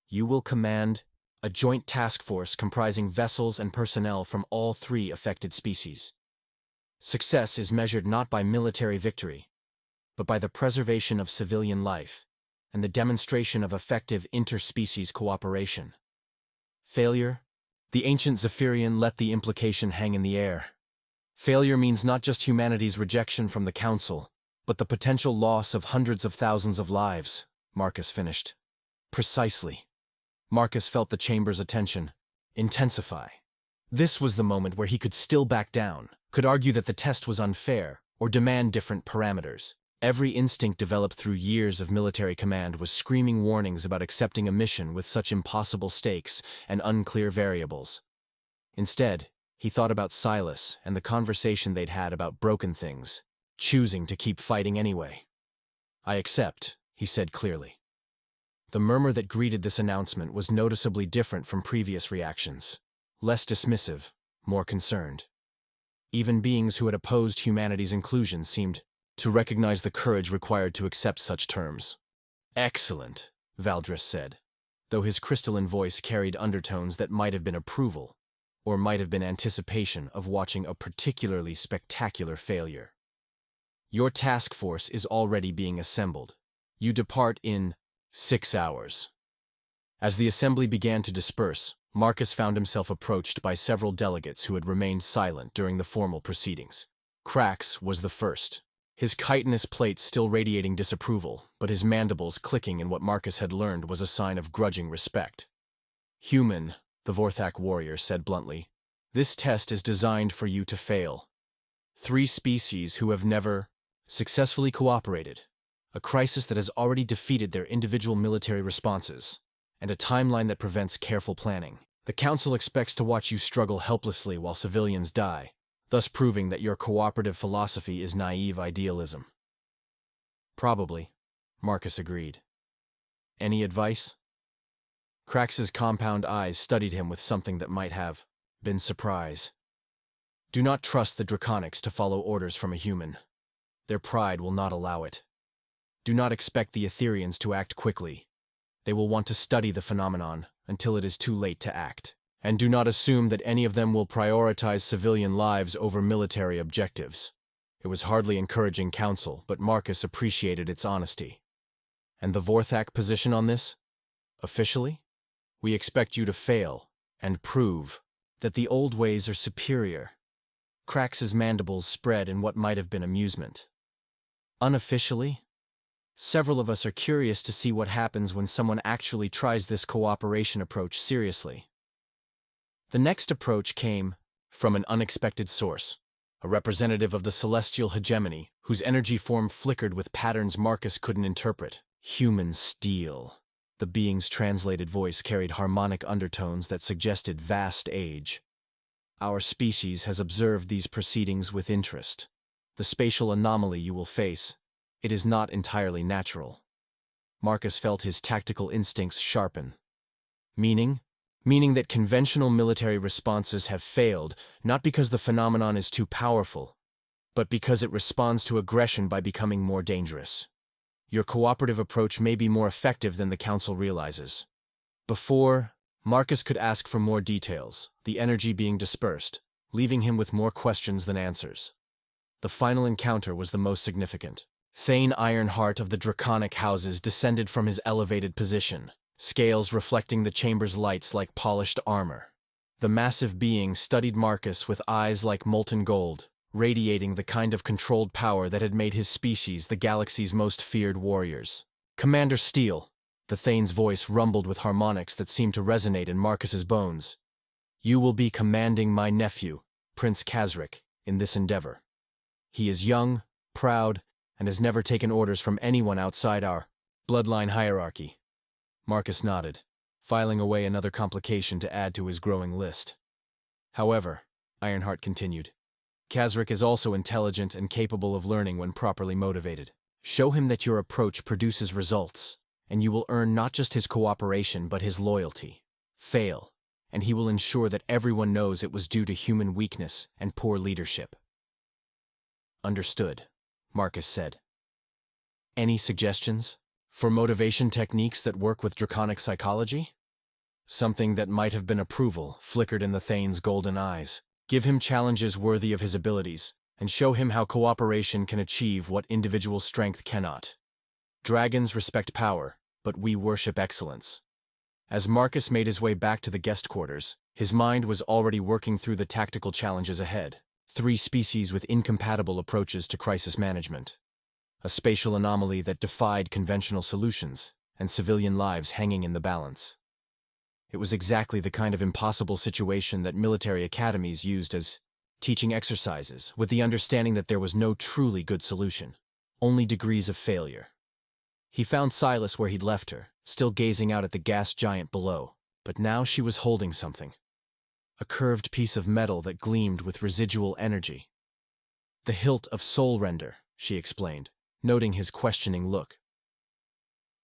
You will command a joint task force comprising vessels and personnel from all 3 affected species. Success is measured not by military victory, but by the preservation of civilian life and the demonstration of effective interspecies cooperation. Failure? The ancient Zephyrian let the implication hang in the air. Failure means not just humanity's rejection from the Council, but the potential loss of hundreds of thousands of lives, Marcus finished. Precisely. Marcus felt the chamber's attention intensify. This was the moment where he could still back down, could argue that the test was unfair, or demand different parameters. Every instinct developed through years of military command was screaming warnings about accepting a mission with such impossible stakes and unclear variables. Instead, he thought about Silas and the conversation they'd had about broken things, choosing to keep fighting anyway. "I accept," he said clearly. The murmur that greeted this announcement was noticeably different from previous reactions. Less dismissive, more concerned. Even beings who had opposed humanity's inclusion seemed to recognize the courage required to accept such terms. "Excellent," Valdris said, though his crystalline voice carried undertones that might have been approval, or might have been anticipation of watching a particularly spectacular failure. "Your task force is already being assembled. You depart in 6 hours." As the assembly began to disperse, Marcus found himself approached by several delegates who had remained silent during the formal proceedings. Crax was the first, his chitinous plate still radiating disapproval, but his mandibles clicking in what Marcus had learned was a sign of grudging respect. "Human," the Vorthak warrior said bluntly, "this test is designed for you to fail. 3 species who have never successfully cooperated, a crisis that has already defeated their individual military responses, and a timeline that prevents careful planning. The Council expects to watch you struggle helplessly while civilians die, thus proving that your cooperative philosophy is naive idealism." "Probably," Marcus agreed. "Any advice?" Crax's compound eyes studied him with something that might have been surprise. "Do not trust the Draconics to follow orders from a human. Their pride will not allow it. Do not expect the Etherians to act quickly. They will want to study the phenomenon until it is too late to act. And do not assume that any of them will prioritize civilian lives over military objectives." It was hardly encouraging counsel, but Marcus appreciated its honesty. "And the Vorthak position on this? Officially? We expect you to fail and prove that the old ways are superior." Crax's mandibles spread in what might have been amusement. "Unofficially? Several of us are curious to see what happens when someone actually tries this cooperation approach seriously." The next approach came from an unexpected source, a representative of the celestial hegemony, whose energy form flickered with patterns Marcus couldn't interpret. "Human steel." The being's translated voice carried harmonic undertones that suggested vast age. "Our species has observed these proceedings with interest. The spatial anomaly you will face, it is not entirely natural." Marcus felt his tactical instincts sharpen. "Meaning that conventional military responses have failed, not because the phenomenon is too powerful, but because it responds to aggression by becoming more dangerous. Your cooperative approach may be more effective than the Council realizes." Before Marcus could ask for more details, the energy being dispersed, leaving him with more questions than answers. The final encounter was the most significant. Thane Ironheart of the Draconic Houses descended from his elevated position, scales reflecting the chamber's lights like polished armor. The massive being studied Marcus with eyes like molten gold, radiating the kind of controlled power that had made his species the galaxy's most feared warriors. "Commander Steele," the Thane's voice rumbled with harmonics that seemed to resonate in Marcus's bones. "You will be commanding my nephew, Prince Kazric, in this endeavor. He is young, proud, and has never taken orders from anyone outside our bloodline hierarchy." Marcus nodded, filing away another complication to add to his growing list. "However," Ironheart continued, "Kazric is also intelligent and capable of learning when properly motivated. Show him that your approach produces results, and you will earn not just his cooperation but his loyalty. Fail, and he will ensure that everyone knows it was due to human weakness and poor leadership." "Understood," Marcus said. "Any suggestions for motivation techniques that work with draconic psychology?" Something that might have been approval flickered in the Thane's golden eyes. "Give him challenges worthy of his abilities, and show him how cooperation can achieve what individual strength cannot. Dragons respect power, but we worship excellence." As Marcus made his way back to the guest quarters, his mind was already working through the tactical challenges ahead. 3 species with incompatible approaches to crisis management. A spatial anomaly that defied conventional solutions, and civilian lives hanging in the balance. It was exactly the kind of impossible situation that military academies used as teaching exercises, with the understanding that there was no truly good solution. only degrees of failure. He found Silas where he'd left her, still gazing out at the gas giant below, but now she was holding something. A curved piece of metal that gleamed with residual energy. The hilt of Soul Render, she explained, noting his questioning look.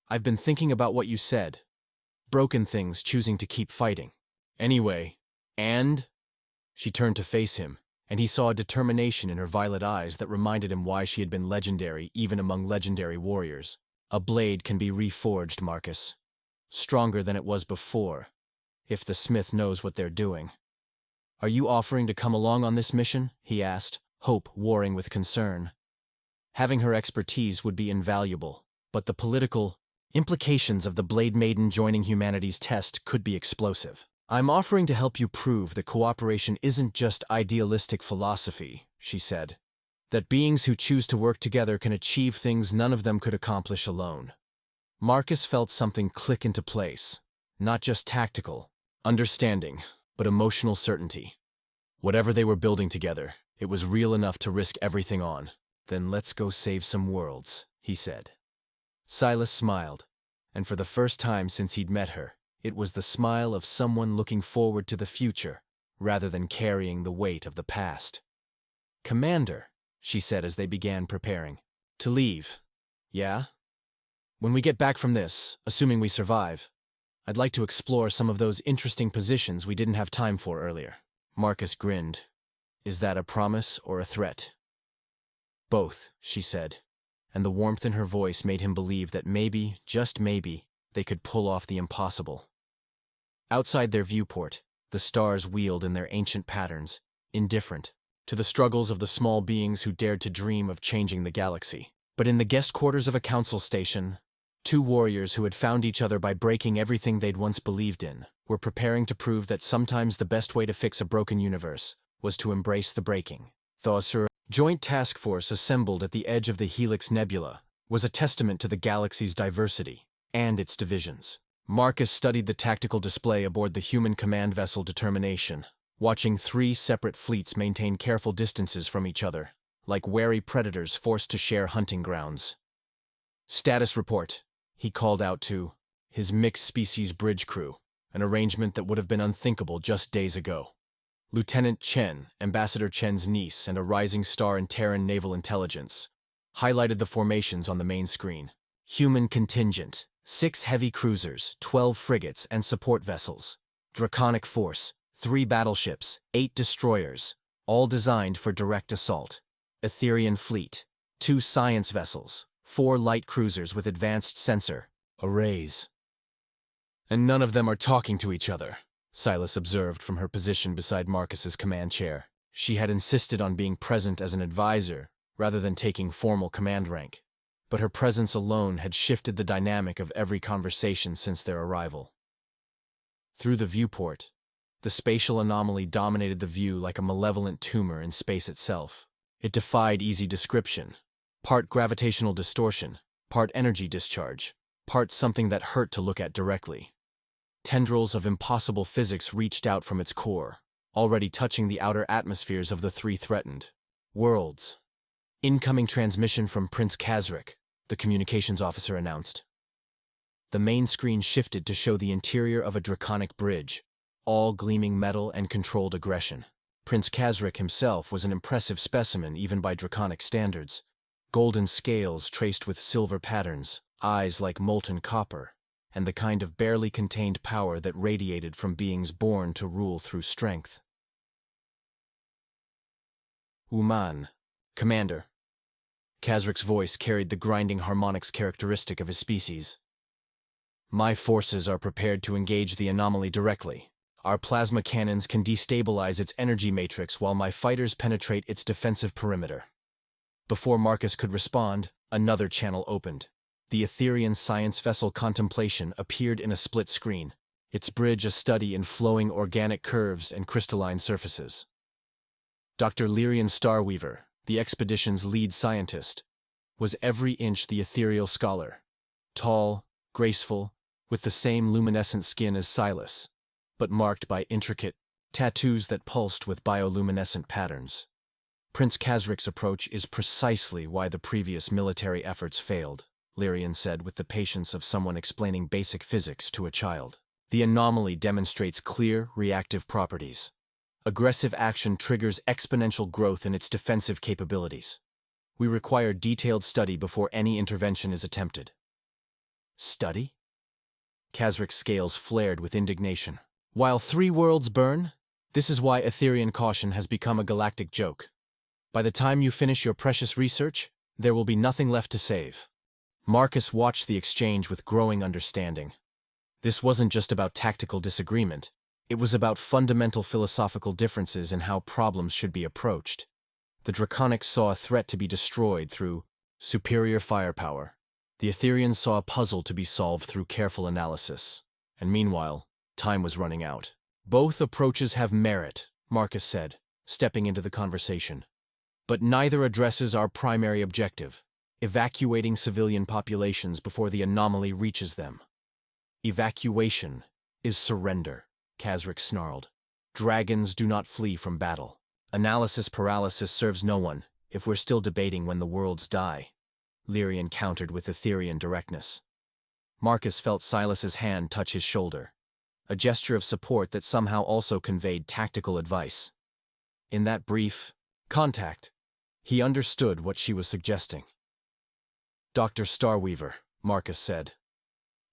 I've been thinking about what you said. Broken things choosing to keep fighting. Anyway, and? She turned to face him, and he saw a determination in her violet eyes that reminded him why she had been legendary even among legendary warriors. A blade can be reforged, Marcus. Stronger than it was before, if the smith knows what they're doing. Are you offering to come along on this mission? He asked, hope warring with concern. Having her expertise would be invaluable, but the political implications of the Blade Maiden joining humanity's test could be explosive. I'm offering to help you prove that cooperation isn't just idealistic philosophy, she said. That beings who choose to work together can achieve things none of them could accomplish alone. Marcus felt something click into place. Not just tactical, understanding, but emotional certainty. Whatever they were building together, it was real enough to risk everything on. Then let's go save some worlds, he said. Silas smiled, and for the first time since he'd met her, it was the smile of someone looking forward to the future, rather than carrying the weight of the past. Commander, she said as they began preparing. To leave. Yeah? When we get back from this, assuming we survive, I'd like to explore some of those interesting positions we didn't have time for earlier. Marcus grinned. Is that a promise or a threat? Both, she said, and the warmth in her voice made him believe that maybe, just maybe, they could pull off the impossible. Outside their viewport, the stars wheeled in their ancient patterns, indifferent to the struggles of the small beings who dared to dream of changing the galaxy. But in the guest quarters of a council station, two warriors who had found each other by breaking everything they'd once believed in were preparing to prove that sometimes the best way to fix a broken universe was to embrace the breaking. The joint task force assembled at the edge of the Helix Nebula was a testament to the galaxy's diversity and its divisions. Marcus studied the tactical display aboard the human command vessel Determination, watching three separate fleets maintain careful distances from each other, like wary predators forced to share hunting grounds. Status report, he called out to his mixed-species bridge crew, an arrangement that would have been unthinkable just days ago. Lieutenant Chen, Ambassador Chen's niece and a rising star in Terran naval intelligence, highlighted the formations on the main screen. Human contingent, 6 heavy cruisers, 12 frigates and support vessels. Draconic force, 3 battleships, 8 destroyers, all designed for direct assault. Etherian fleet, 2 science vessels, 4 light cruisers with advanced sensor arrays. And none of them are talking to each other, Silas observed from her position beside Marcus's command chair. She had insisted on being present as an advisor, rather than taking formal command rank. But her presence alone had shifted the dynamic of every conversation since their arrival. Through the viewport, the spatial anomaly dominated the view like a malevolent tumor in space itself. It defied easy description. Part gravitational distortion, part energy discharge, part something that hurt to look at directly. Tendrils of impossible physics reached out from its core, already touching the outer atmospheres of the 3 threatened worlds. Incoming transmission from Prince Kazric, the communications officer announced. The main screen shifted to show the interior of a draconic bridge, all gleaming metal and controlled aggression. Prince Kazric himself was an impressive specimen even by draconic standards. Golden scales traced with silver patterns, eyes like molten copper, and the kind of barely contained power that radiated from beings born to rule through strength. Uman, Commander. Kazric's voice carried the grinding harmonics characteristic of his species. My forces are prepared to engage the anomaly directly. Our plasma cannons can destabilize its energy matrix while my fighters penetrate its defensive perimeter. Before Marcus could respond, another channel opened. The Etherian science vessel Contemplation appeared in a split screen, its bridge a study in flowing organic curves and crystalline surfaces. Dr. Lyrian Starweaver, the expedition's lead scientist, was every inch the ethereal scholar. Tall, graceful, with the same luminescent skin as Silas, but marked by intricate tattoos that pulsed with bioluminescent patterns. Prince Kazrik's approach is precisely why the previous military efforts failed, Lyrian said with the patience of someone explaining basic physics to a child. The anomaly demonstrates clear, reactive properties. Aggressive action triggers exponential growth in its defensive capabilities. We require detailed study before any intervention is attempted. Study? Kazrik's scales flared with indignation. While 3 worlds burn? This is why Etherian caution has become a galactic joke. By the time you finish your precious research, there will be nothing left to save. Marcus watched the exchange with growing understanding. This wasn't just about tactical disagreement. It was about fundamental philosophical differences in how problems should be approached. The Draconics saw a threat to be destroyed through superior firepower. The Etherians saw a puzzle to be solved through careful analysis. And meanwhile, time was running out. Both approaches have merit, Marcus said, stepping into the conversation. But neither addresses our primary objective: evacuating civilian populations before the anomaly reaches them. Evacuation is surrender, Kazrik snarled. Dragons do not flee from battle. Analysis paralysis serves no one if we're still debating when the worlds die, Lyrian countered with Etherian directness. Marcus felt Silas's hand touch his shoulder, a gesture of support that somehow also conveyed tactical advice. In that brief contact, he understood what she was suggesting. Dr. Starweaver, Marcus said,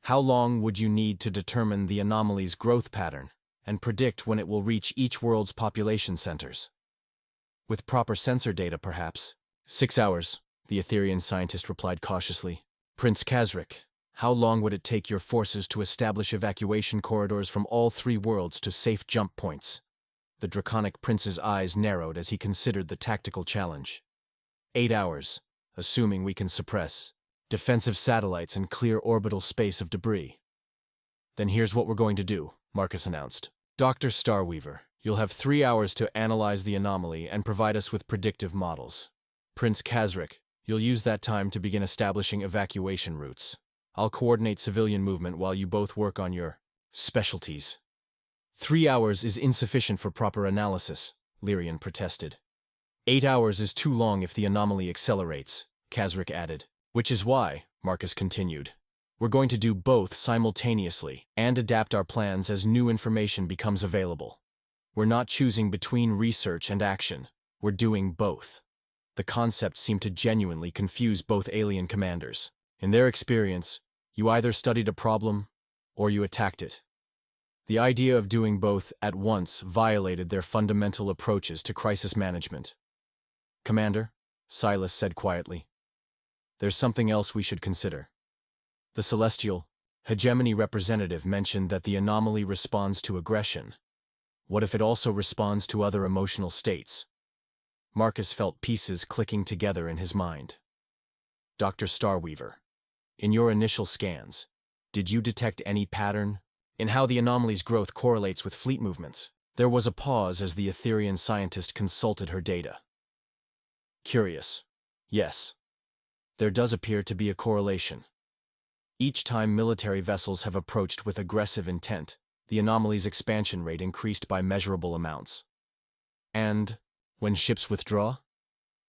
how long would you need to determine the anomaly's growth pattern and predict when it will reach each world's population centers? With proper sensor data, perhaps. 6 hours, the Etherian scientist replied cautiously. Prince Kazrik, how long would it take your forces to establish evacuation corridors from all 3 worlds to safe jump points? The Draconic Prince's eyes narrowed as he considered the tactical challenge. 8 hours, assuming we can suppress defensive satellites and clear orbital space of debris. Then here's what we're going to do, Marcus announced. Dr. Starweaver, you'll have 3 hours to analyze the anomaly and provide us with predictive models. Prince Kazrik, you'll use that time to begin establishing evacuation routes. I'll coordinate civilian movement while you both work on your specialties. 3 hours is insufficient for proper analysis, Lyrian protested. 8 hours is too long if the anomaly accelerates, Kazrik added. Which is why, Marcus continued, we're going to do both simultaneously and adapt our plans as new information becomes available. We're not choosing between research and action. We're doing both. The concept seemed to genuinely confuse both alien commanders. In their experience, you either studied a problem or you attacked it. The idea of doing both at once violated their fundamental approaches to crisis management. Commander, Silas said quietly, there's something else we should consider. The celestial hegemony representative mentioned that the anomaly responds to aggression. What if it also responds to other emotional states? Marcus felt pieces clicking together in his mind. Dr. Starweaver, in your initial scans, did you detect any pattern in how the anomaly's growth correlates with fleet movements? There was a pause as the Etherian scientist consulted her data. Curious. Yes. There does appear to be a correlation. Each time military vessels have approached with aggressive intent, the anomaly's expansion rate increased by measurable amounts. And when ships withdraw,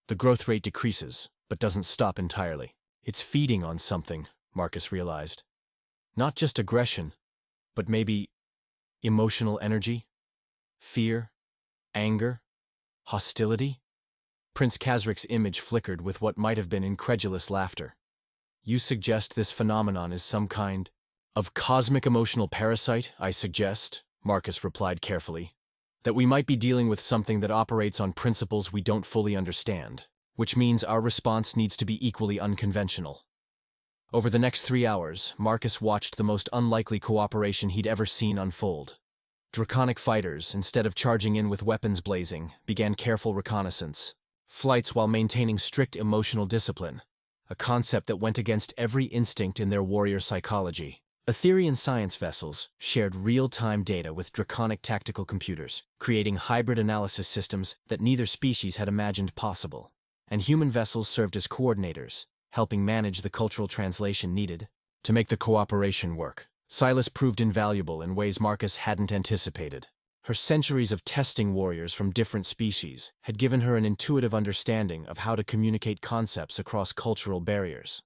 the growth rate decreases, but doesn't stop entirely. It's feeding on something, Marcus realized. Not just aggression, but maybe emotional energy, fear, anger, hostility. Prince Kazrik's image flickered with what might have been incredulous laughter. You suggest this phenomenon is some kind of cosmic emotional parasite, I suggest, Marcus replied carefully, that we might be dealing with something that operates on principles we don't fully understand, which means our response needs to be equally unconventional. Over the next 3 hours, Marcus watched the most unlikely cooperation he'd ever seen unfold. Draconic fighters, instead of charging in with weapons blazing, began careful reconnaissance. Flights while maintaining strict emotional discipline, a concept that went against every instinct in their warrior psychology. Etherian science vessels shared real-time data with draconic tactical computers, creating hybrid analysis systems that neither species had imagined possible. And human vessels served as coordinators, helping manage the cultural translation needed to make the cooperation work. Silas proved invaluable in ways Marcus hadn't anticipated. Her centuries of testing warriors from different species had given her an intuitive understanding of how to communicate concepts across cultural barriers.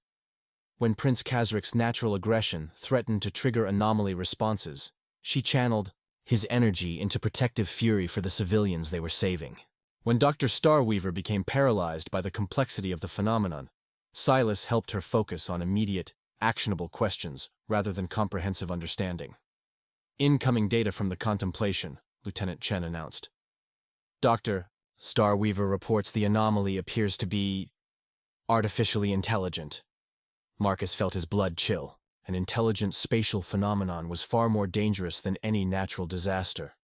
When Prince Khazrak's natural aggression threatened to trigger anomaly responses, she channeled his energy into protective fury for the civilians they were saving. When Dr. Starweaver became paralyzed by the complexity of the phenomenon, Silas helped her focus on immediate, actionable questions rather than comprehensive understanding. Incoming data from the contemplation, Lieutenant Chen announced. Dr. Starweaver reports the anomaly appears to be artificially intelligent. Marcus felt his blood chill. An intelligent spatial phenomenon was far more dangerous than any natural disaster.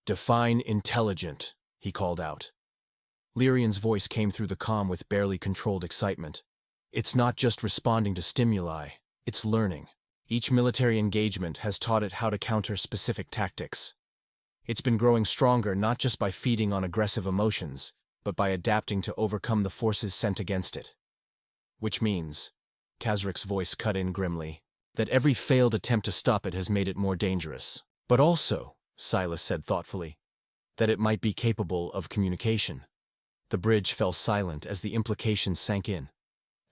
Define intelligent, he called out. Lyrian's voice came through the comm with barely controlled excitement. It's not just responding to stimuli, it's learning. Each military engagement has taught it how to counter specific tactics. It's been growing stronger not just by feeding on aggressive emotions, but by adapting to overcome the forces sent against it. Which means, Khazrak's voice cut in grimly, that every failed attempt to stop it has made it more dangerous. But also, Silas said thoughtfully, that it might be capable of communication. The bridge fell silent as the implications sank in.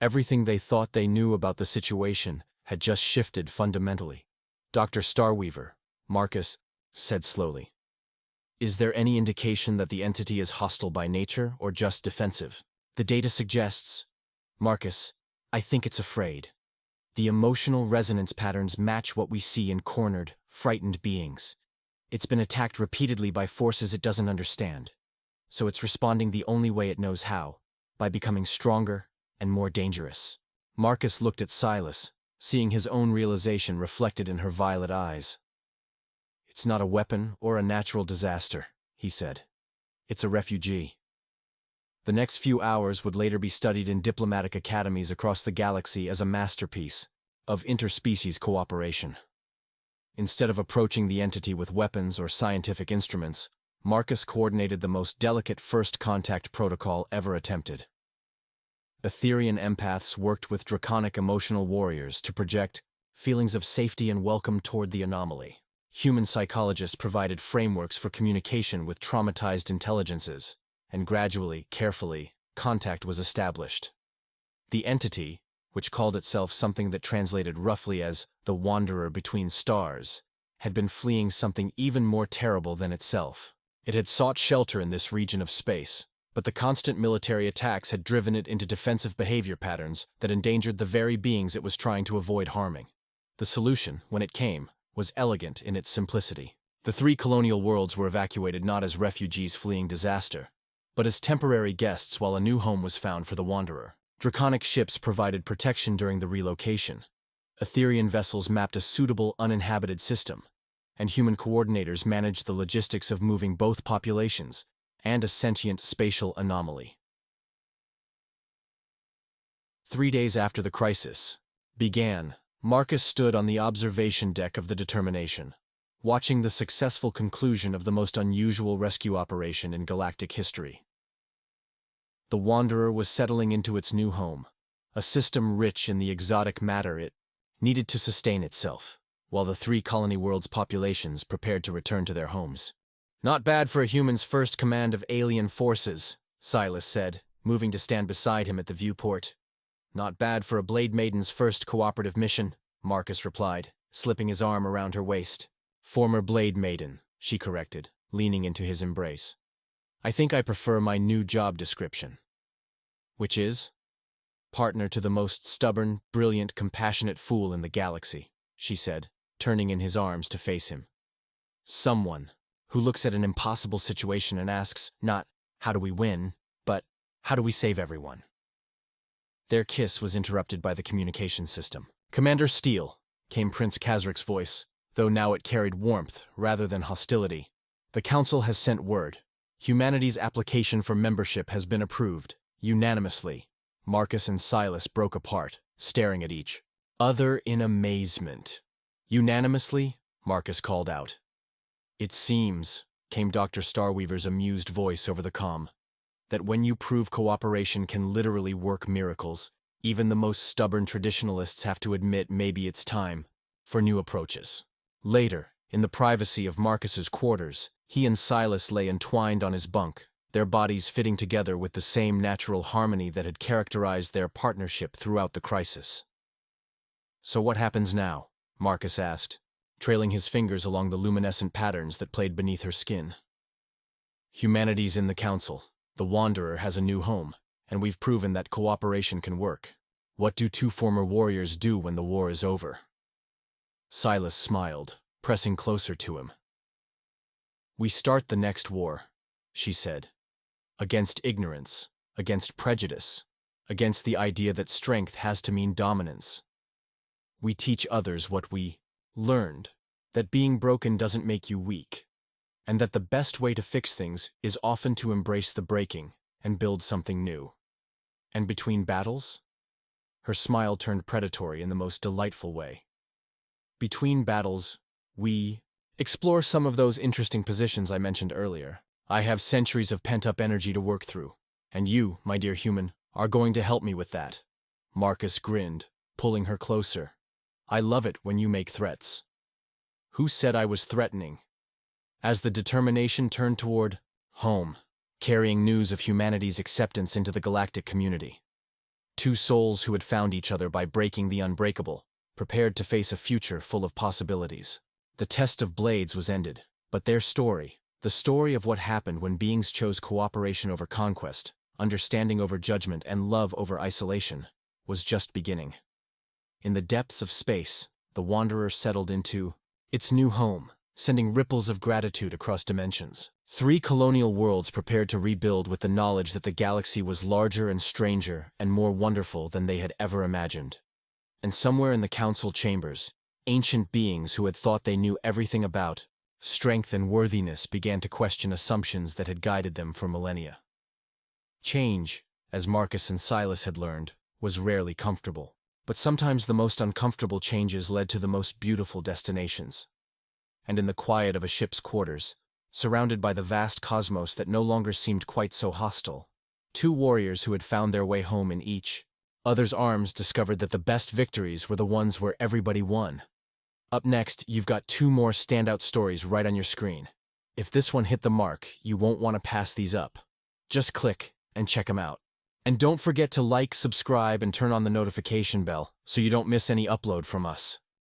Everything they thought they knew about the situation had just shifted fundamentally. Dr. Starweaver, Marcus said slowly. Is there any indication that the entity is hostile by nature or just defensive? The data suggests, Marcus, I think it's afraid. The emotional resonance patterns match what we see in cornered, frightened beings. It's been attacked repeatedly by forces it doesn't understand. So it's responding the only way it knows how, by becoming stronger and more dangerous. Marcus looked at Silas, seeing his own realization reflected in her violet eyes. It's not a weapon or a natural disaster, he said. It's a refugee. The next few hours would later be studied in diplomatic academies across the galaxy as a masterpiece of interspecies cooperation. Instead of approaching the entity with weapons or scientific instruments, Marcus coordinated the most delicate first contact protocol ever attempted. Etherian empaths worked with draconic emotional warriors to project feelings of safety and welcome toward the anomaly. Human psychologists provided frameworks for communication with traumatized intelligences, and gradually, carefully, contact was established. The entity, which called itself something that translated roughly as the Wanderer Between Stars, had been fleeing something even more terrible than itself. It had sought shelter in this region of space, but the constant military attacks had driven it into defensive behavior patterns that endangered the very beings it was trying to avoid harming. The solution, when it came, was elegant in its simplicity. The 3 colonial worlds were evacuated not as refugees fleeing disaster, but as temporary guests while a new home was found for the Wanderer. Draconic ships provided protection during the relocation. Etherian vessels mapped a suitable uninhabited system, and human coordinators managed the logistics of moving both populations and a sentient spatial anomaly. 3 days after the crisis began, Marcus stood on the observation deck of the Determination, watching the successful conclusion of the most unusual rescue operation in galactic history. The Wanderer was settling into its new home, a system rich in the exotic matter it needed to sustain itself, while the 3 colony worlds' populations prepared to return to their homes. Not bad for a human's first command of alien forces, Silas said, moving to stand beside him at the viewport. Not bad for a Blade Maiden's first cooperative mission, Marcus replied, slipping his arm around her waist. Former Blade Maiden, she corrected, leaning into his embrace. I think I prefer my new job description. Which is? Partner to the most stubborn, brilliant, compassionate fool in the galaxy, she said, turning in his arms to face him. Someone who looks at an impossible situation and asks, not, how do we win, but, how do we save everyone? Their kiss was interrupted by the communication system. Commander Steele, came Prince Khazrak's voice, though now it carried warmth rather than hostility. The Council has sent word. Humanity's application for membership has been approved, unanimously. Marcus and Silas broke apart, staring at each other in amazement. Unanimously? Marcus called out. It seems, came Dr. Starweaver's amused voice over the comm, that when you prove cooperation can literally work miracles, even the most stubborn traditionalists have to admit maybe it's time for new approaches. Later, in the privacy of Marcus's quarters, He and Silas lay entwined on his bunk, their bodies fitting together with the same natural harmony that had characterized their partnership throughout the crisis. "So what happens now?" Marcus asked, trailing his fingers along the luminescent patterns that played beneath her skin. "Humanity's in the council. The Wanderer has a new home, and we've proven that cooperation can work. What do two former warriors do when the war is over?" Silas smiled, pressing closer to him. "We start the next war," she said. "Against ignorance, against prejudice, against the idea that strength has to mean dominance. We teach others what we learned, that being broken doesn't make you weak, and that the best way to fix things is often to embrace the breaking and build something new. And between battles?" Her smile turned predatory in the most delightful way. "Between battles, we explore some of those interesting positions I mentioned earlier. I have centuries of pent-up energy to work through, and you, my dear human, are going to help me with that." Marcus grinned, pulling her closer. "I love it when you make threats." "Who said I was threatening?" As the determination turned toward home, carrying news of humanity's acceptance into the galactic community. Two souls who had found each other by breaking the unbreakable, prepared to face a future full of possibilities. The test of blades was ended, but their story, the story of what happened when beings chose cooperation over conquest, understanding over judgment, and love over isolation, was just beginning. In the depths of space, the Wanderer settled into its new home, sending ripples of gratitude across dimensions. 3 colonial worlds prepared to rebuild with the knowledge that the galaxy was larger and stranger and more wonderful than they had ever imagined. And somewhere in the council chambers, ancient beings who had thought they knew everything about strength and worthiness began to question assumptions that had guided them for millennia. Change, as Marcus and Silas had learned, was rarely comfortable, but sometimes the most uncomfortable changes led to the most beautiful destinations. And in the quiet of a ship's quarters, surrounded by the vast cosmos that no longer seemed quite so hostile, 2 warriors who had found their way home in each other's arms discovered that the best victories were the ones where everybody won. Up next, you've got 2 more standout stories right on your screen. If this one hit the mark, you won't want to pass these up. Just click and check them out. And don't forget to like, subscribe, and turn on the notification bell so you don't miss any upload from us.